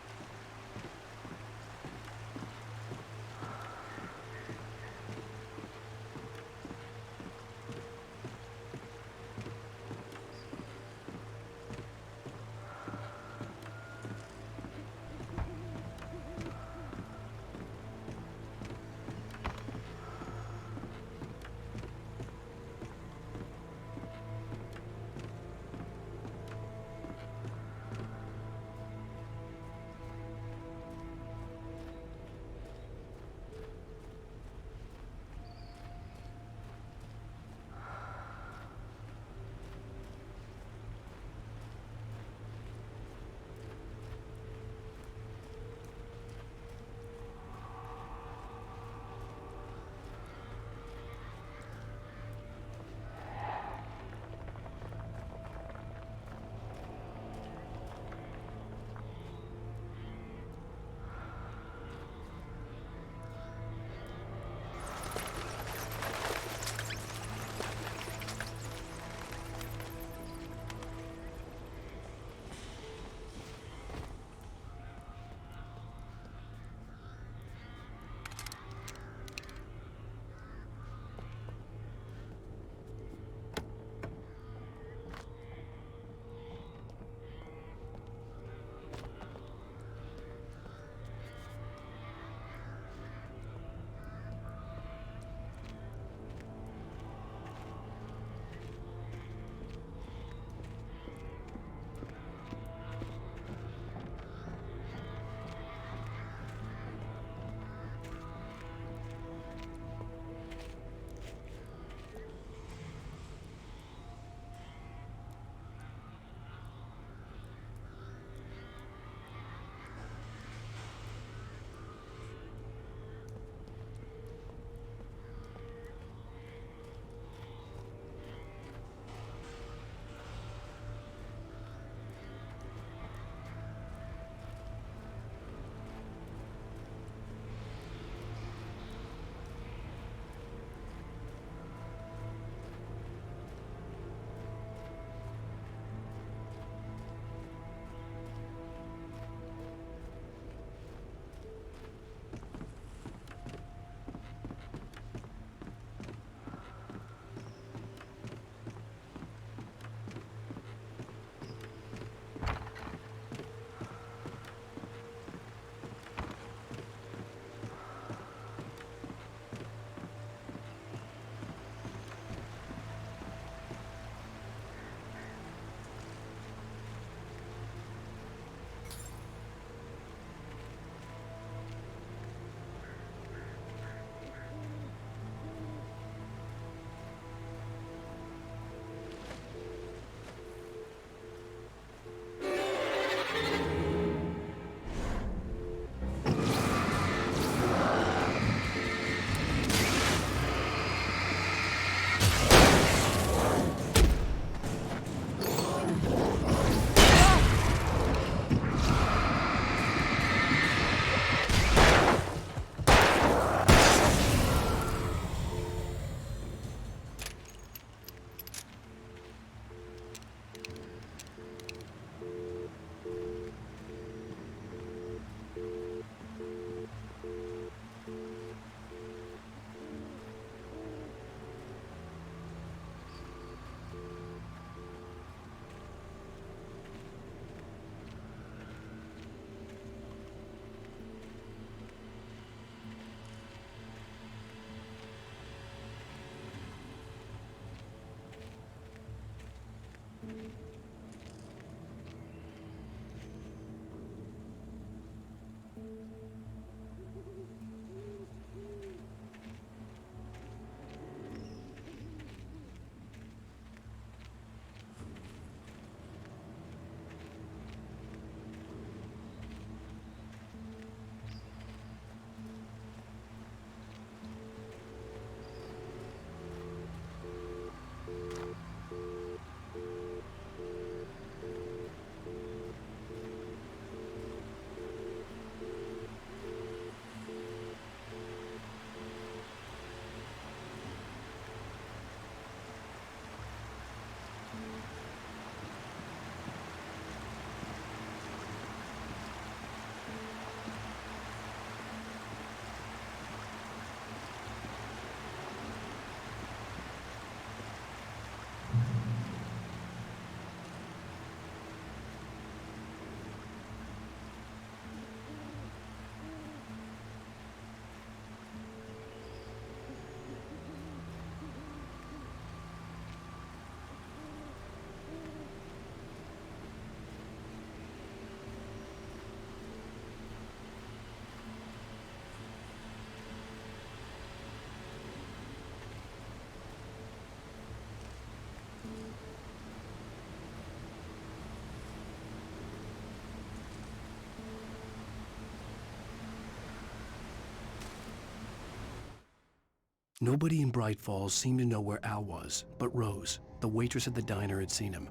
A: Nobody in Bright Falls seemed to know where Al was, but Rose, the waitress at the diner, had seen him.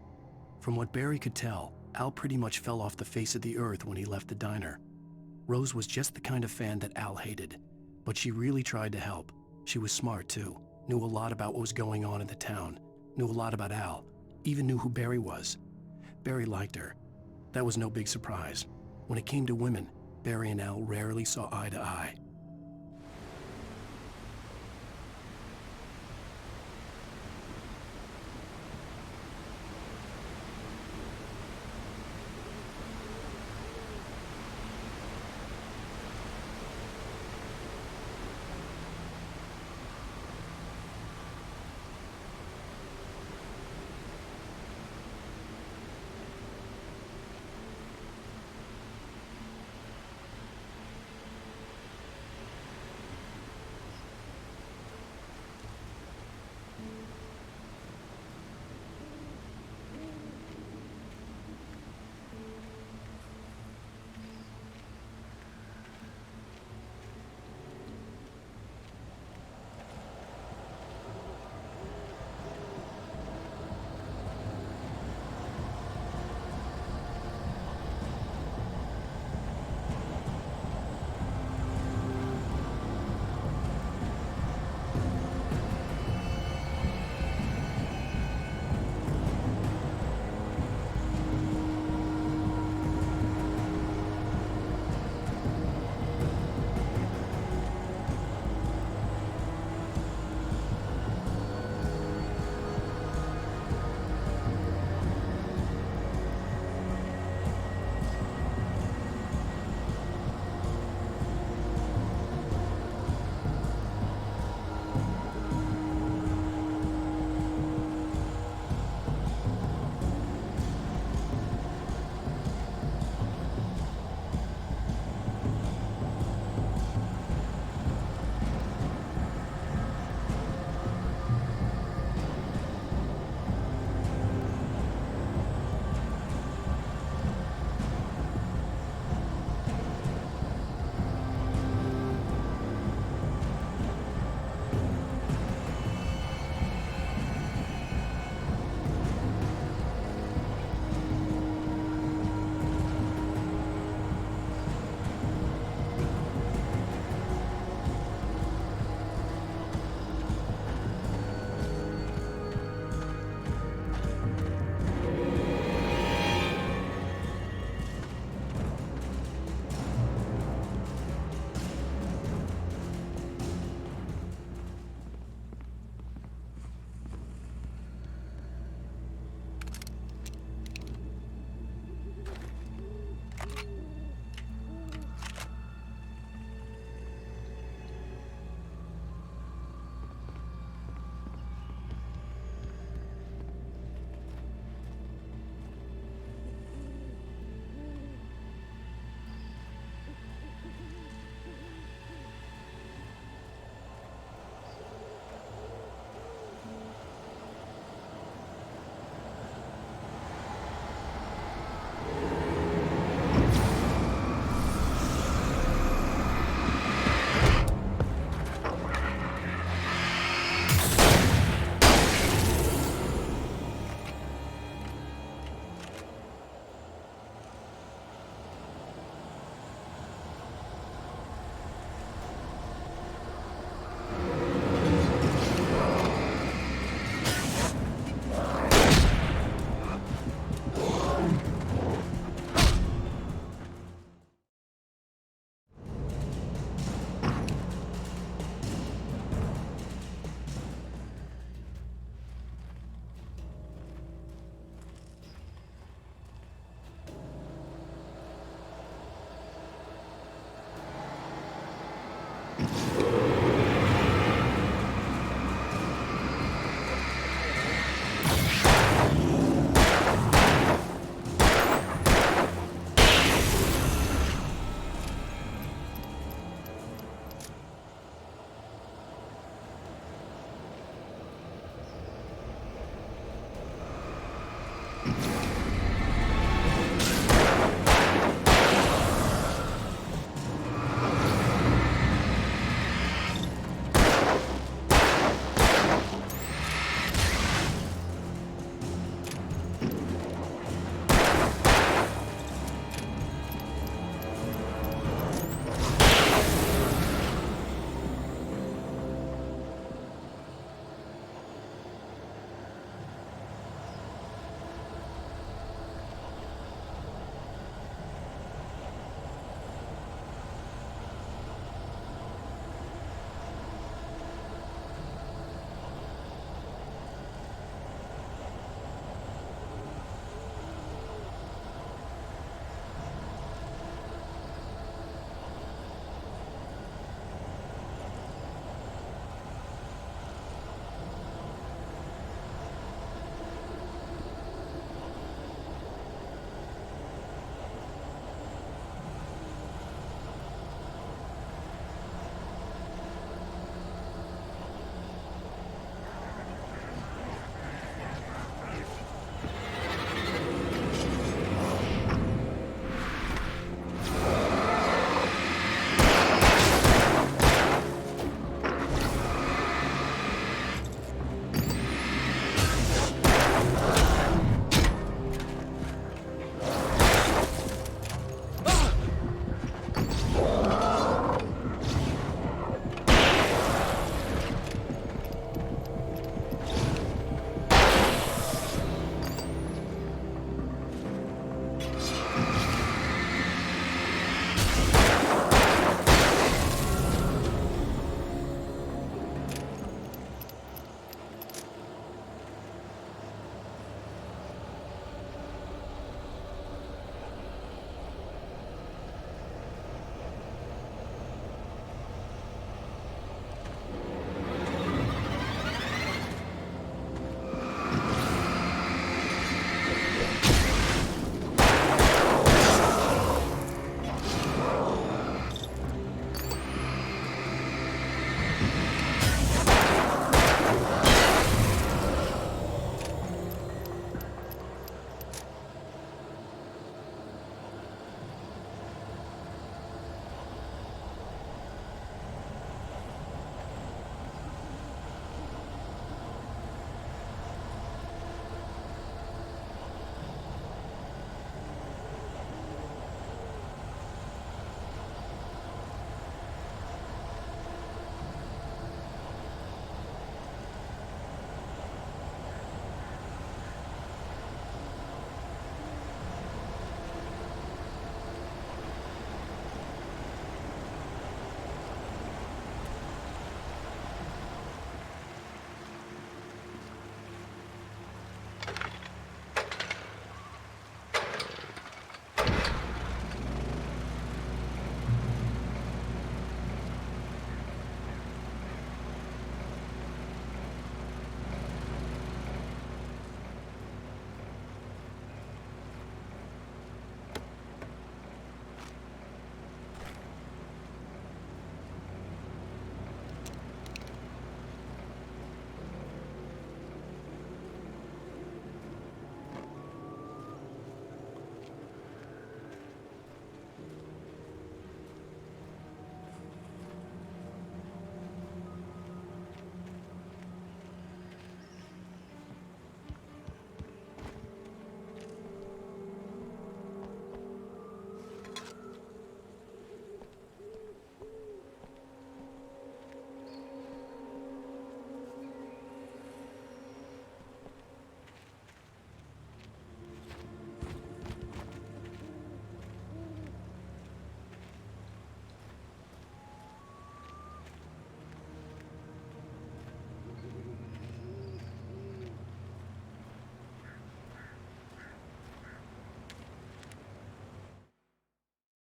A: From what Barry could tell, Al pretty much fell off the face of the earth when he left the diner. Rose was just the kind of fan that Al hated, but she really tried to help. She was smart too, knew a lot about what was going on in the town, knew a lot about Al, even knew who Barry was. Barry liked her. That was no big surprise. When it came to women, Barry and Al rarely saw eye to eye.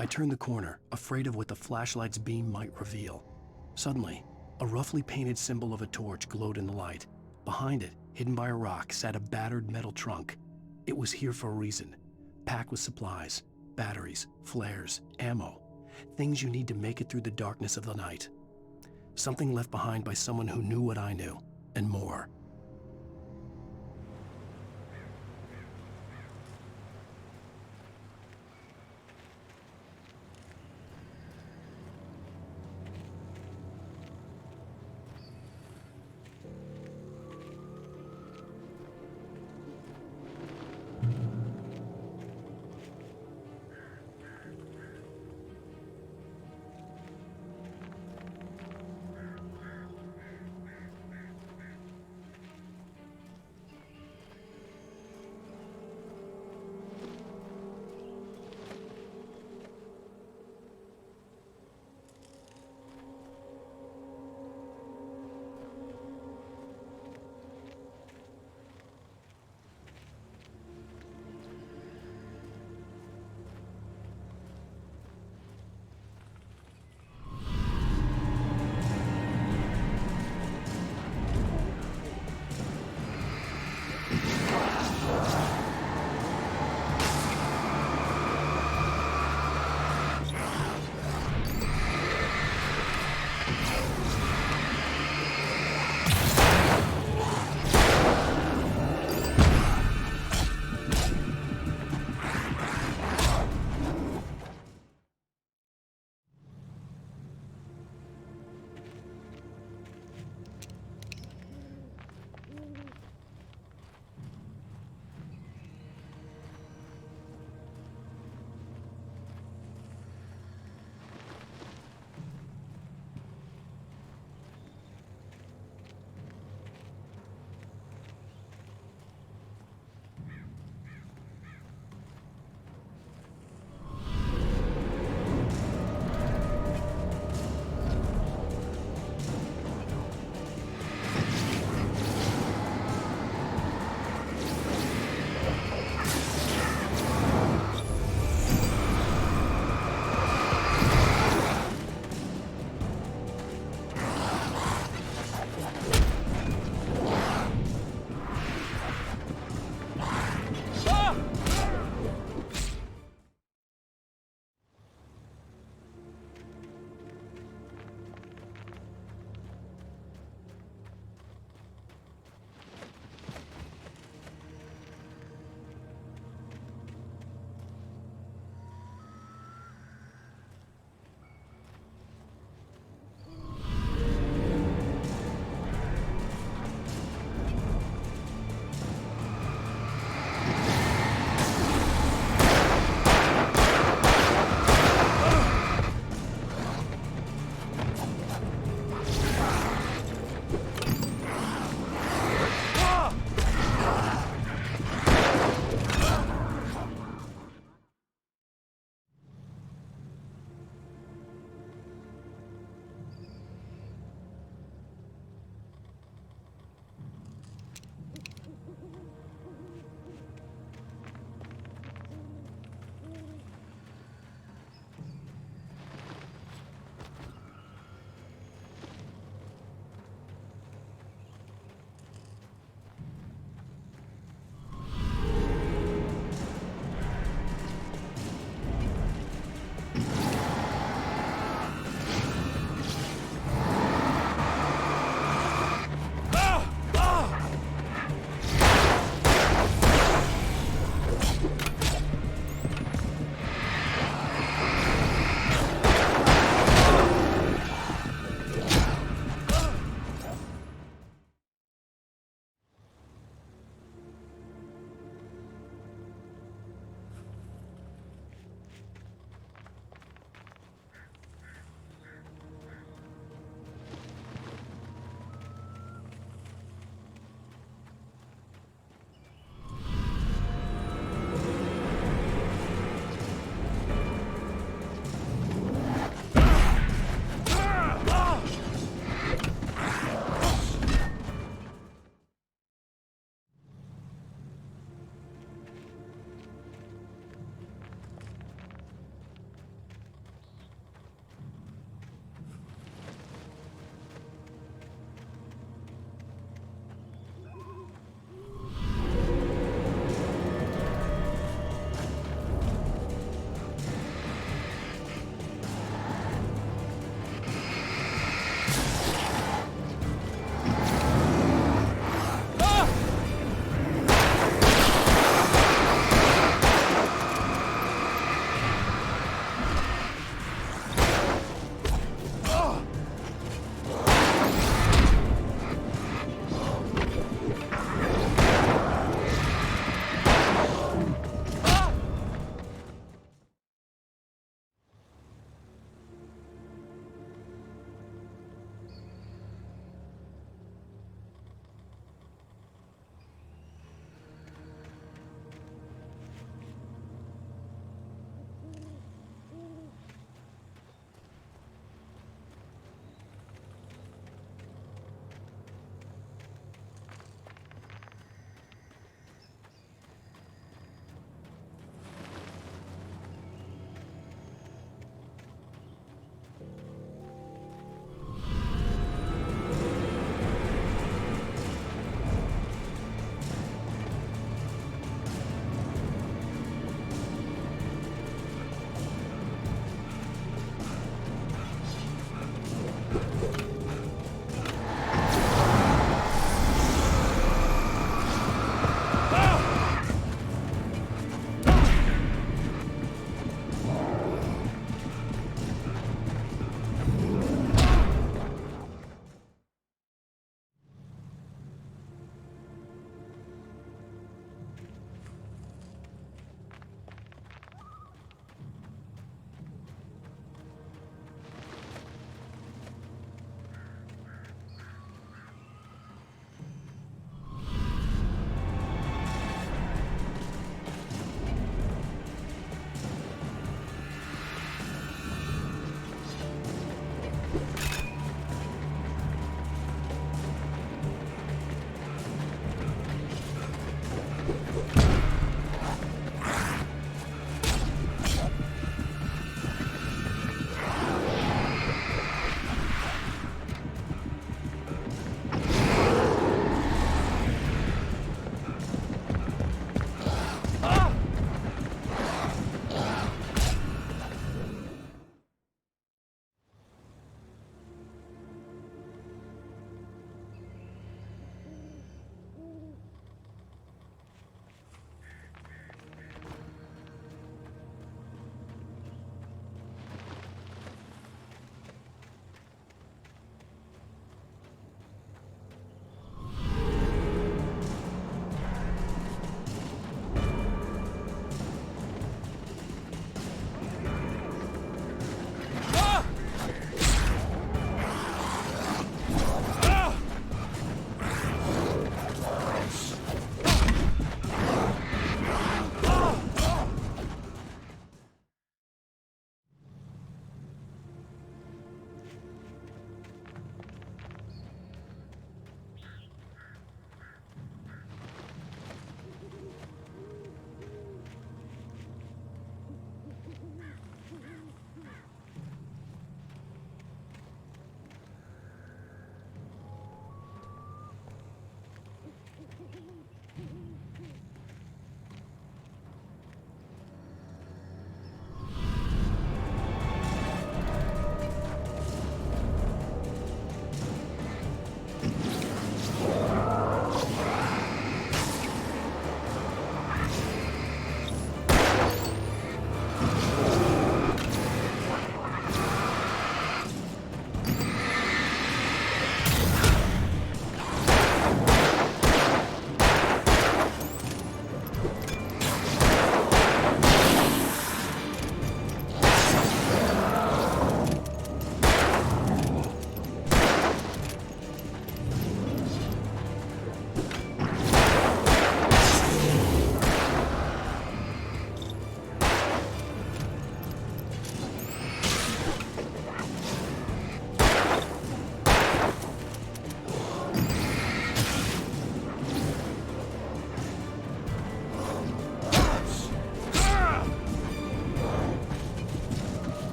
A: I turned the corner, afraid of what the flashlight's beam might reveal. Suddenly, a roughly painted symbol of a torch glowed in the light. Behind it, hidden by a rock, sat a battered metal trunk. It was here for a reason, packed with supplies, batteries, flares, ammo, things you need to make it through the darkness of the night. Something left behind by someone who knew what I knew, and more.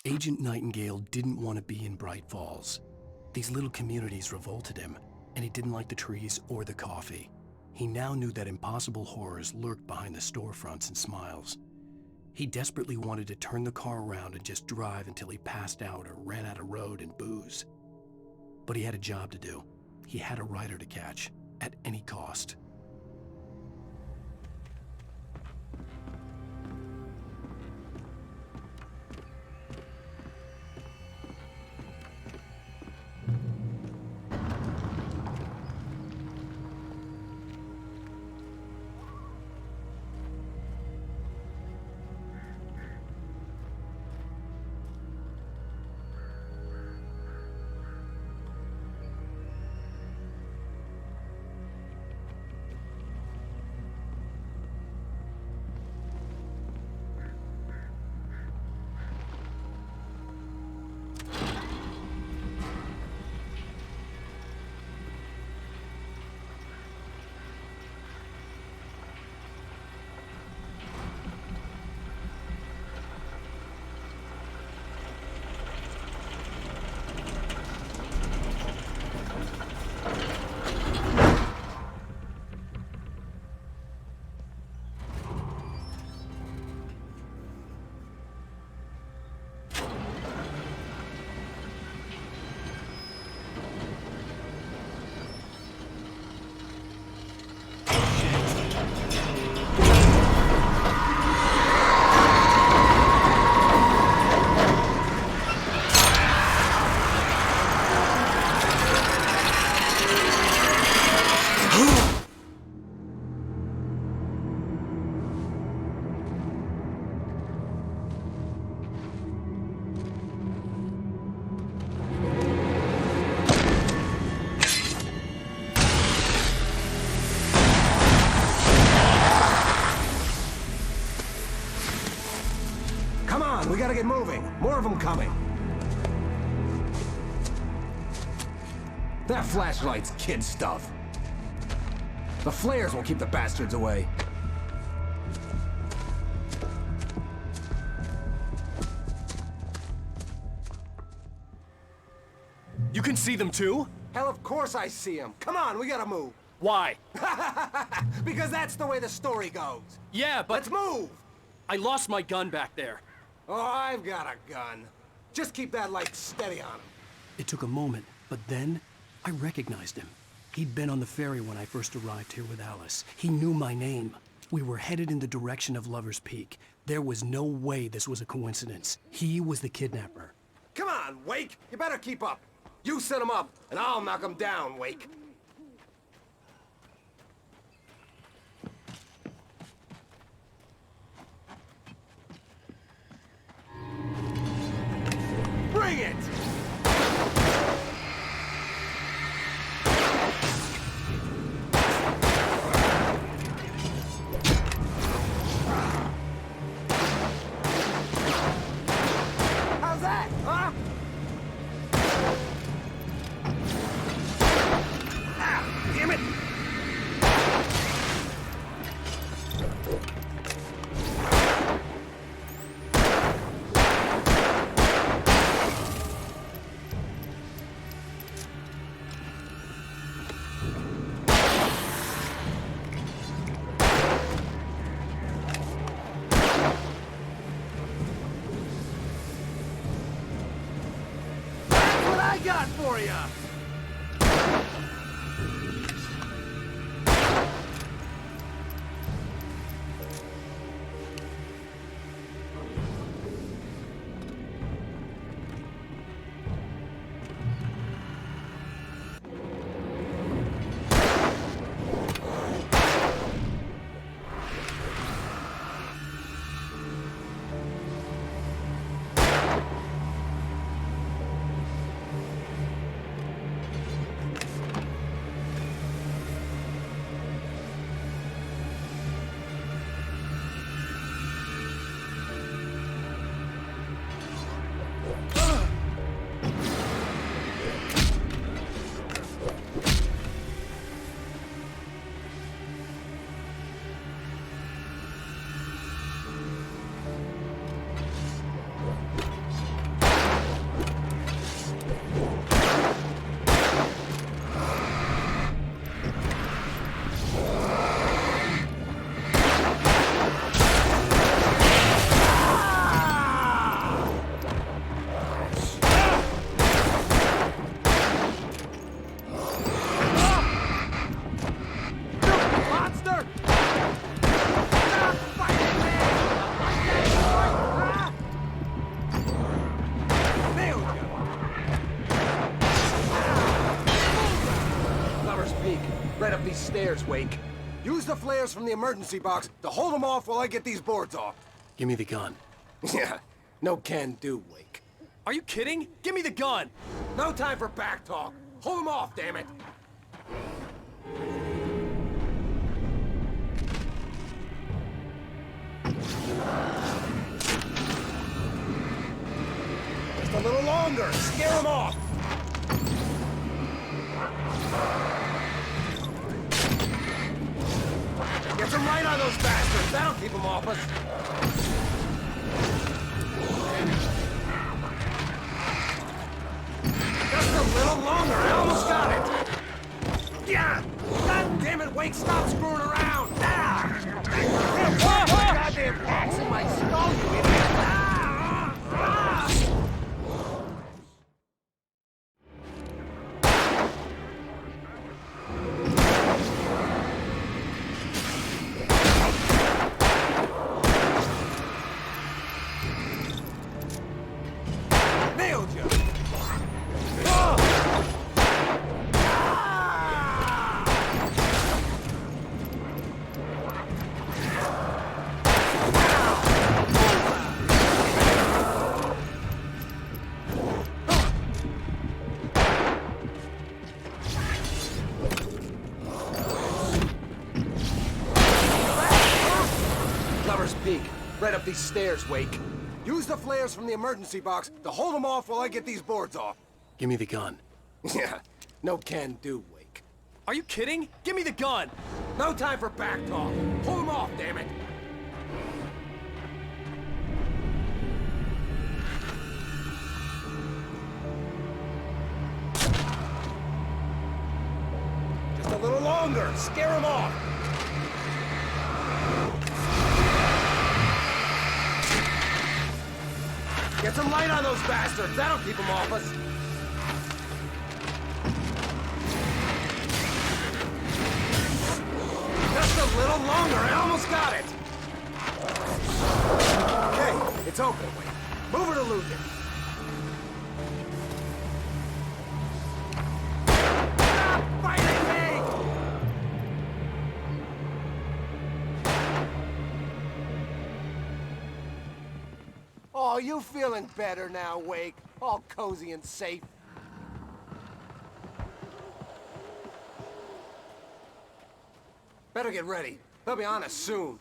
A: Agent Nightingale didn't want to be in Bright Falls. These little communities revolted him, and he didn't like the trees or the coffee. He now knew that impossible horrors lurked behind the storefronts and smiles. He desperately wanted to turn the car around and just drive until he passed out or ran out of road and booze. But he had a job to do. He had a rider to catch, at any cost.
G: We gotta get moving. More of them coming. That flashlight's kid stuff. The flares won't keep the bastards away.
Q: You can see them too?
G: Hell, of course I see them. Come on, we gotta move.
Q: Why?
G: Because that's the way the story goes.
Q: Yeah, but...
G: Let's move!
Q: I lost my gun back there.
G: Oh, I've got a gun. Just keep that light steady on him.
A: It took a moment, but then I recognized him. He'd been on the ferry when I first arrived here with Alice. He knew my name. We were headed in the direction of Lover's Peak. There was no way this was a coincidence. He was the kidnapper.
G: Come on, Wake! You better keep up. You set him up, and I'll knock him down, Wake. Bring it! How's that, huh? Ah, damn it! Got for you. stairs, Wake. Use the flares from the emergency box to hold them off while I get these boards off.
A: Give me the gun.
G: Yeah, no can do, Wake.
Q: Are you kidding? Give me the gun!
G: No time for back talk. Hold them off, damn it. Just a little longer. Scare them off. Get some light on those bastards. That'll keep them off us. Just a little longer. I almost got it. Yeah. God damn it, Wake. Stop screwing around. Ah. Goddamn axe in my skull, you idiot. Nailed you. Lover's Peak. Right up these stairs, Wake. Use the flares from the emergency box to hold them off while I get these boards off.
A: Give me the gun.
G: Yeah, no can do, Wake.
Q: Are you kidding? Give me the gun!
G: No time for back talk. Hold them off, damn it. Just a little longer. Scare them off. Get some light on those bastards. That'll keep them off us. Just a little longer. I almost got it. Okay, it's open. Wait. Move her to Lucan. Stop fighting me! Oh, you feeling better now, Wake? All cozy and safe. Better get ready. They'll be on us soon.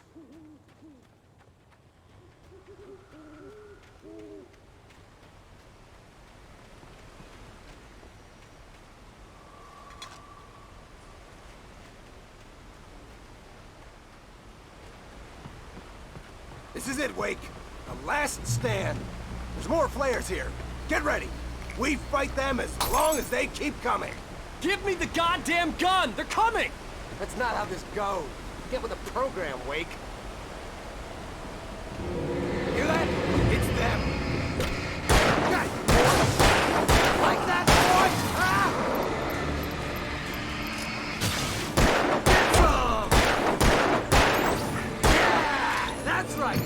G: This is it, Wake. The last stand. There's more flares here. Get ready. We fight them as long as they keep coming.
Q: Give me the goddamn gun! They're coming!
G: That's not how this goes. Get with the program, Wake. Hear that? It's them. Got it, boy. Like that, boy? Ah! Get some! Yeah! That's right.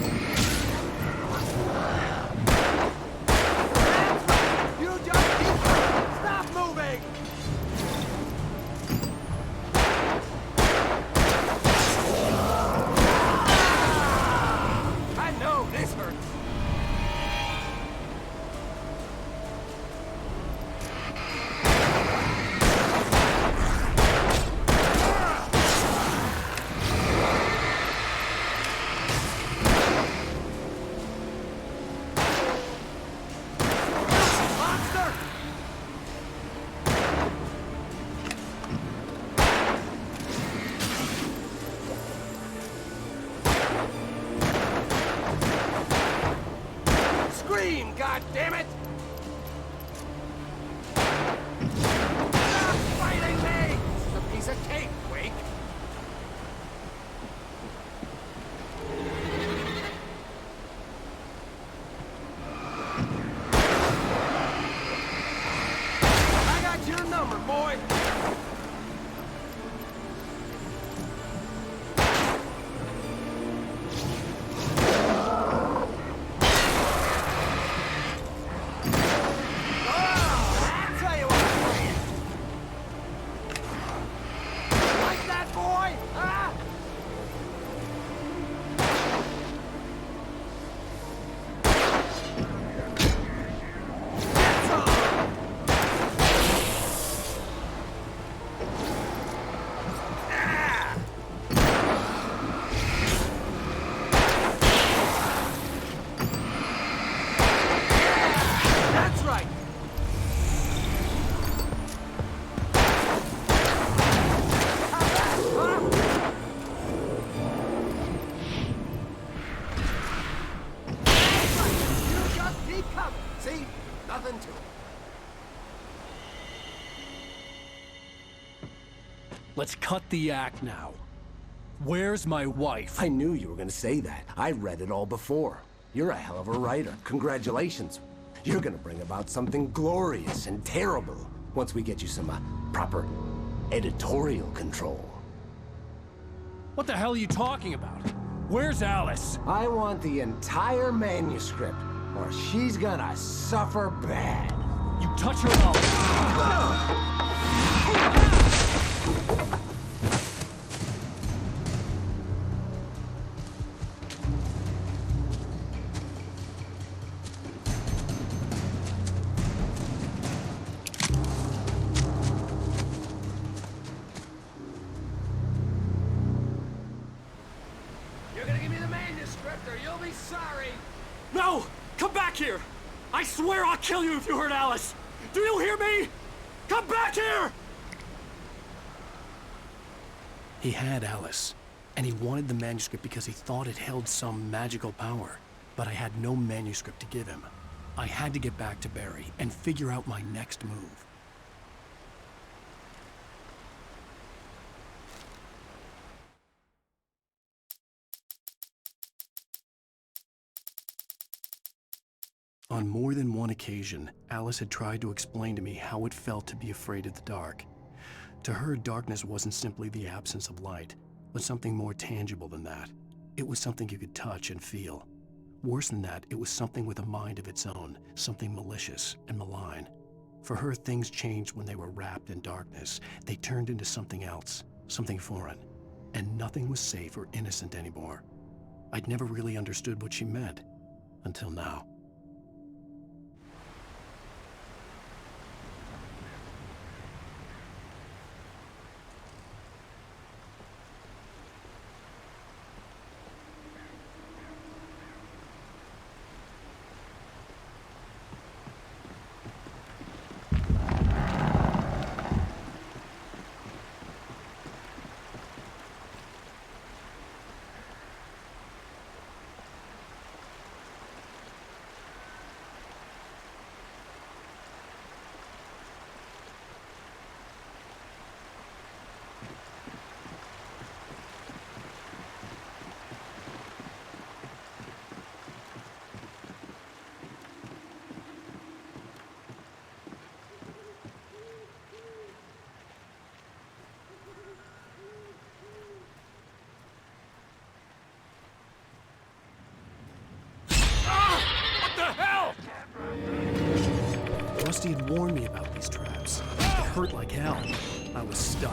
G: You just keep... Stop moving! I know this hurts. Monster! Scream, goddammit! Stop fighting me! This is a piece of cake, Wake. I got your number, boy. I'll tell you what I'm saying. Like that, right. You just keep coming. See? Nothing to it.
Q: Let's cut the act now. Where's my wife?
H: I knew you were gonna say that. I read it all before. You're a hell of a writer. Congratulations. You're gonna bring about something glorious and terrible once we get you some proper editorial control.
Q: What the hell are you talking about? Where's Alice?
H: I want the entire manuscript, or she's gonna suffer bad.
Q: You touch her out.
G: You're gonna give me the manuscript or you'll be sorry.
Q: No! Come back here! I swear I'll kill you if you hurt Alice! Do you hear me? Come back here! He had Alice, and he wanted the manuscript because he thought it held some magical power. But I had no manuscript to give him. I had to get back to Barry and figure out my next move. On more than one occasion, Alice had tried to explain to me how it felt to be afraid of the dark. To her, darkness wasn't simply the absence of light, but something more tangible than that. It was something you could touch and feel. Worse than that, it was something with a mind of its own, something malicious and malign. For her, things changed when they were wrapped in darkness. They turned into something else, something foreign, and nothing was safe or innocent anymore. I'd never really understood what she meant, until now. Rusty had warned me about these traps. It hurt like hell. I was stuck.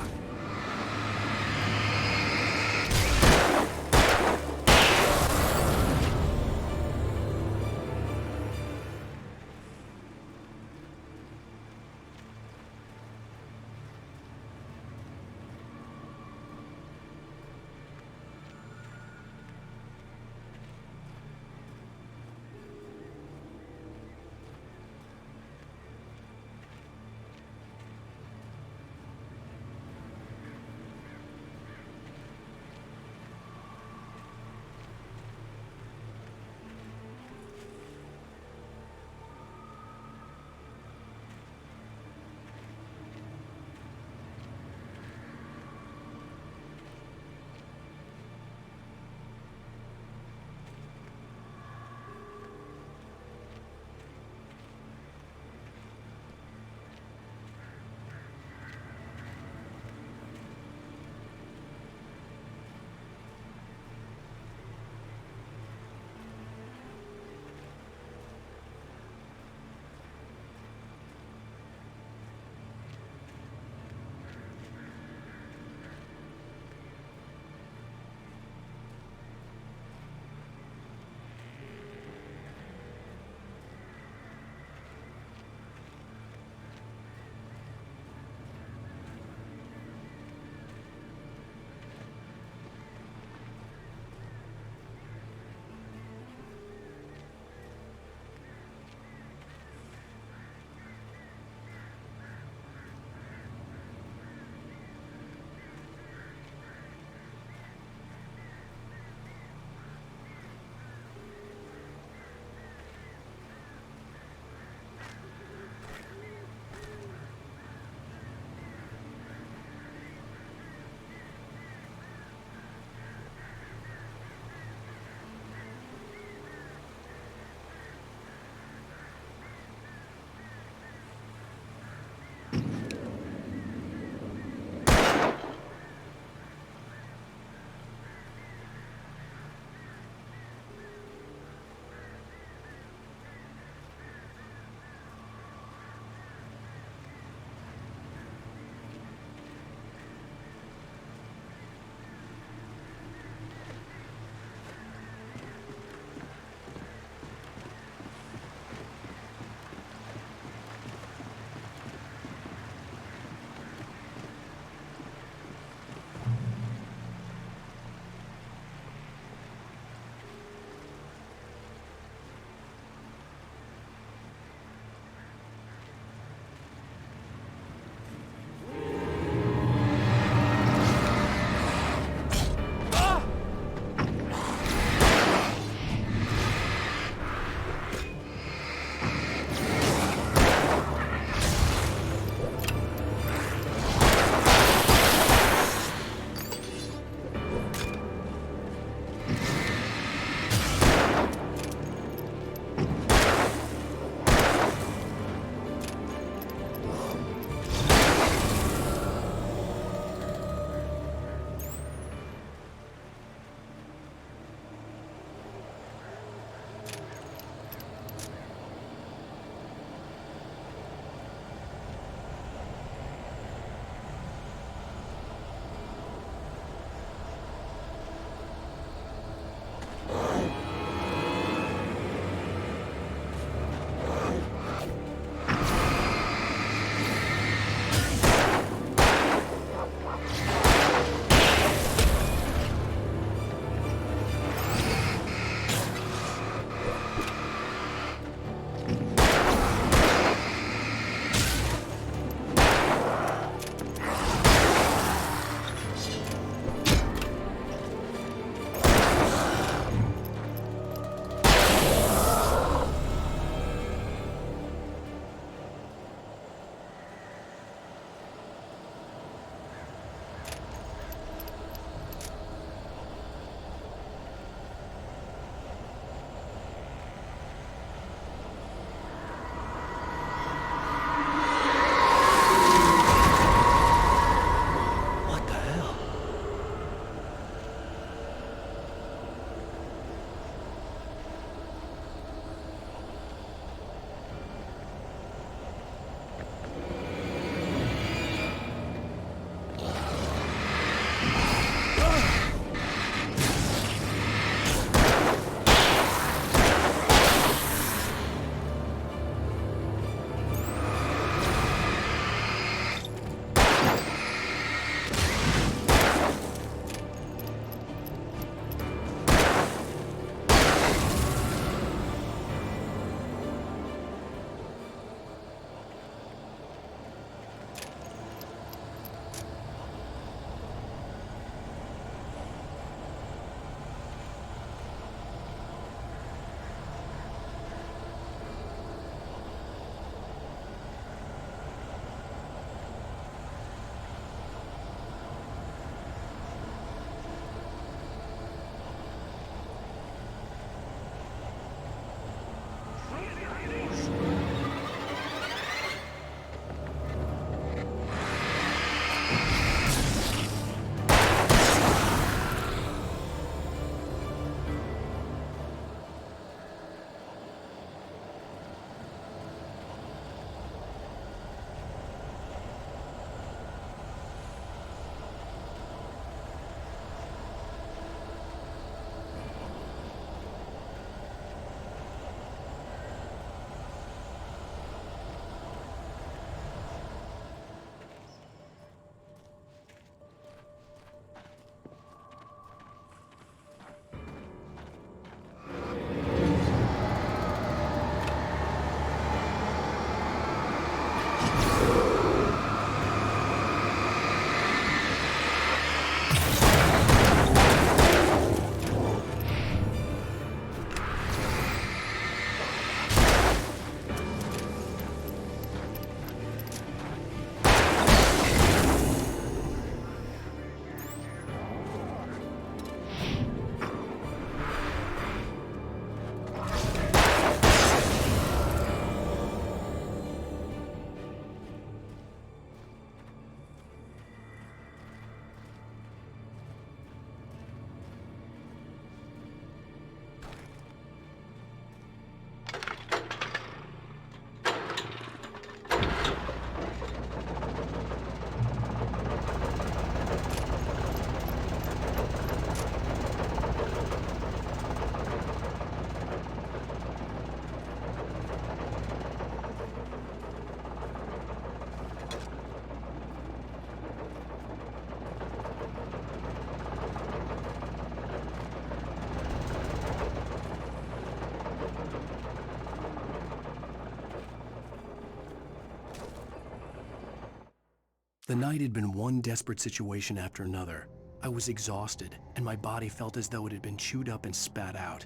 Q: The night had been one desperate situation after another. I was exhausted, and my body felt as though it had been chewed up and spat out.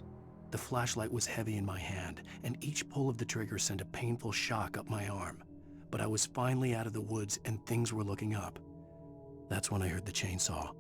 Q: The flashlight was heavy in my hand, and each pull of the trigger sent a painful shock up my arm. But I was finally out of the woods, and things were looking up. That's when I heard the chainsaw.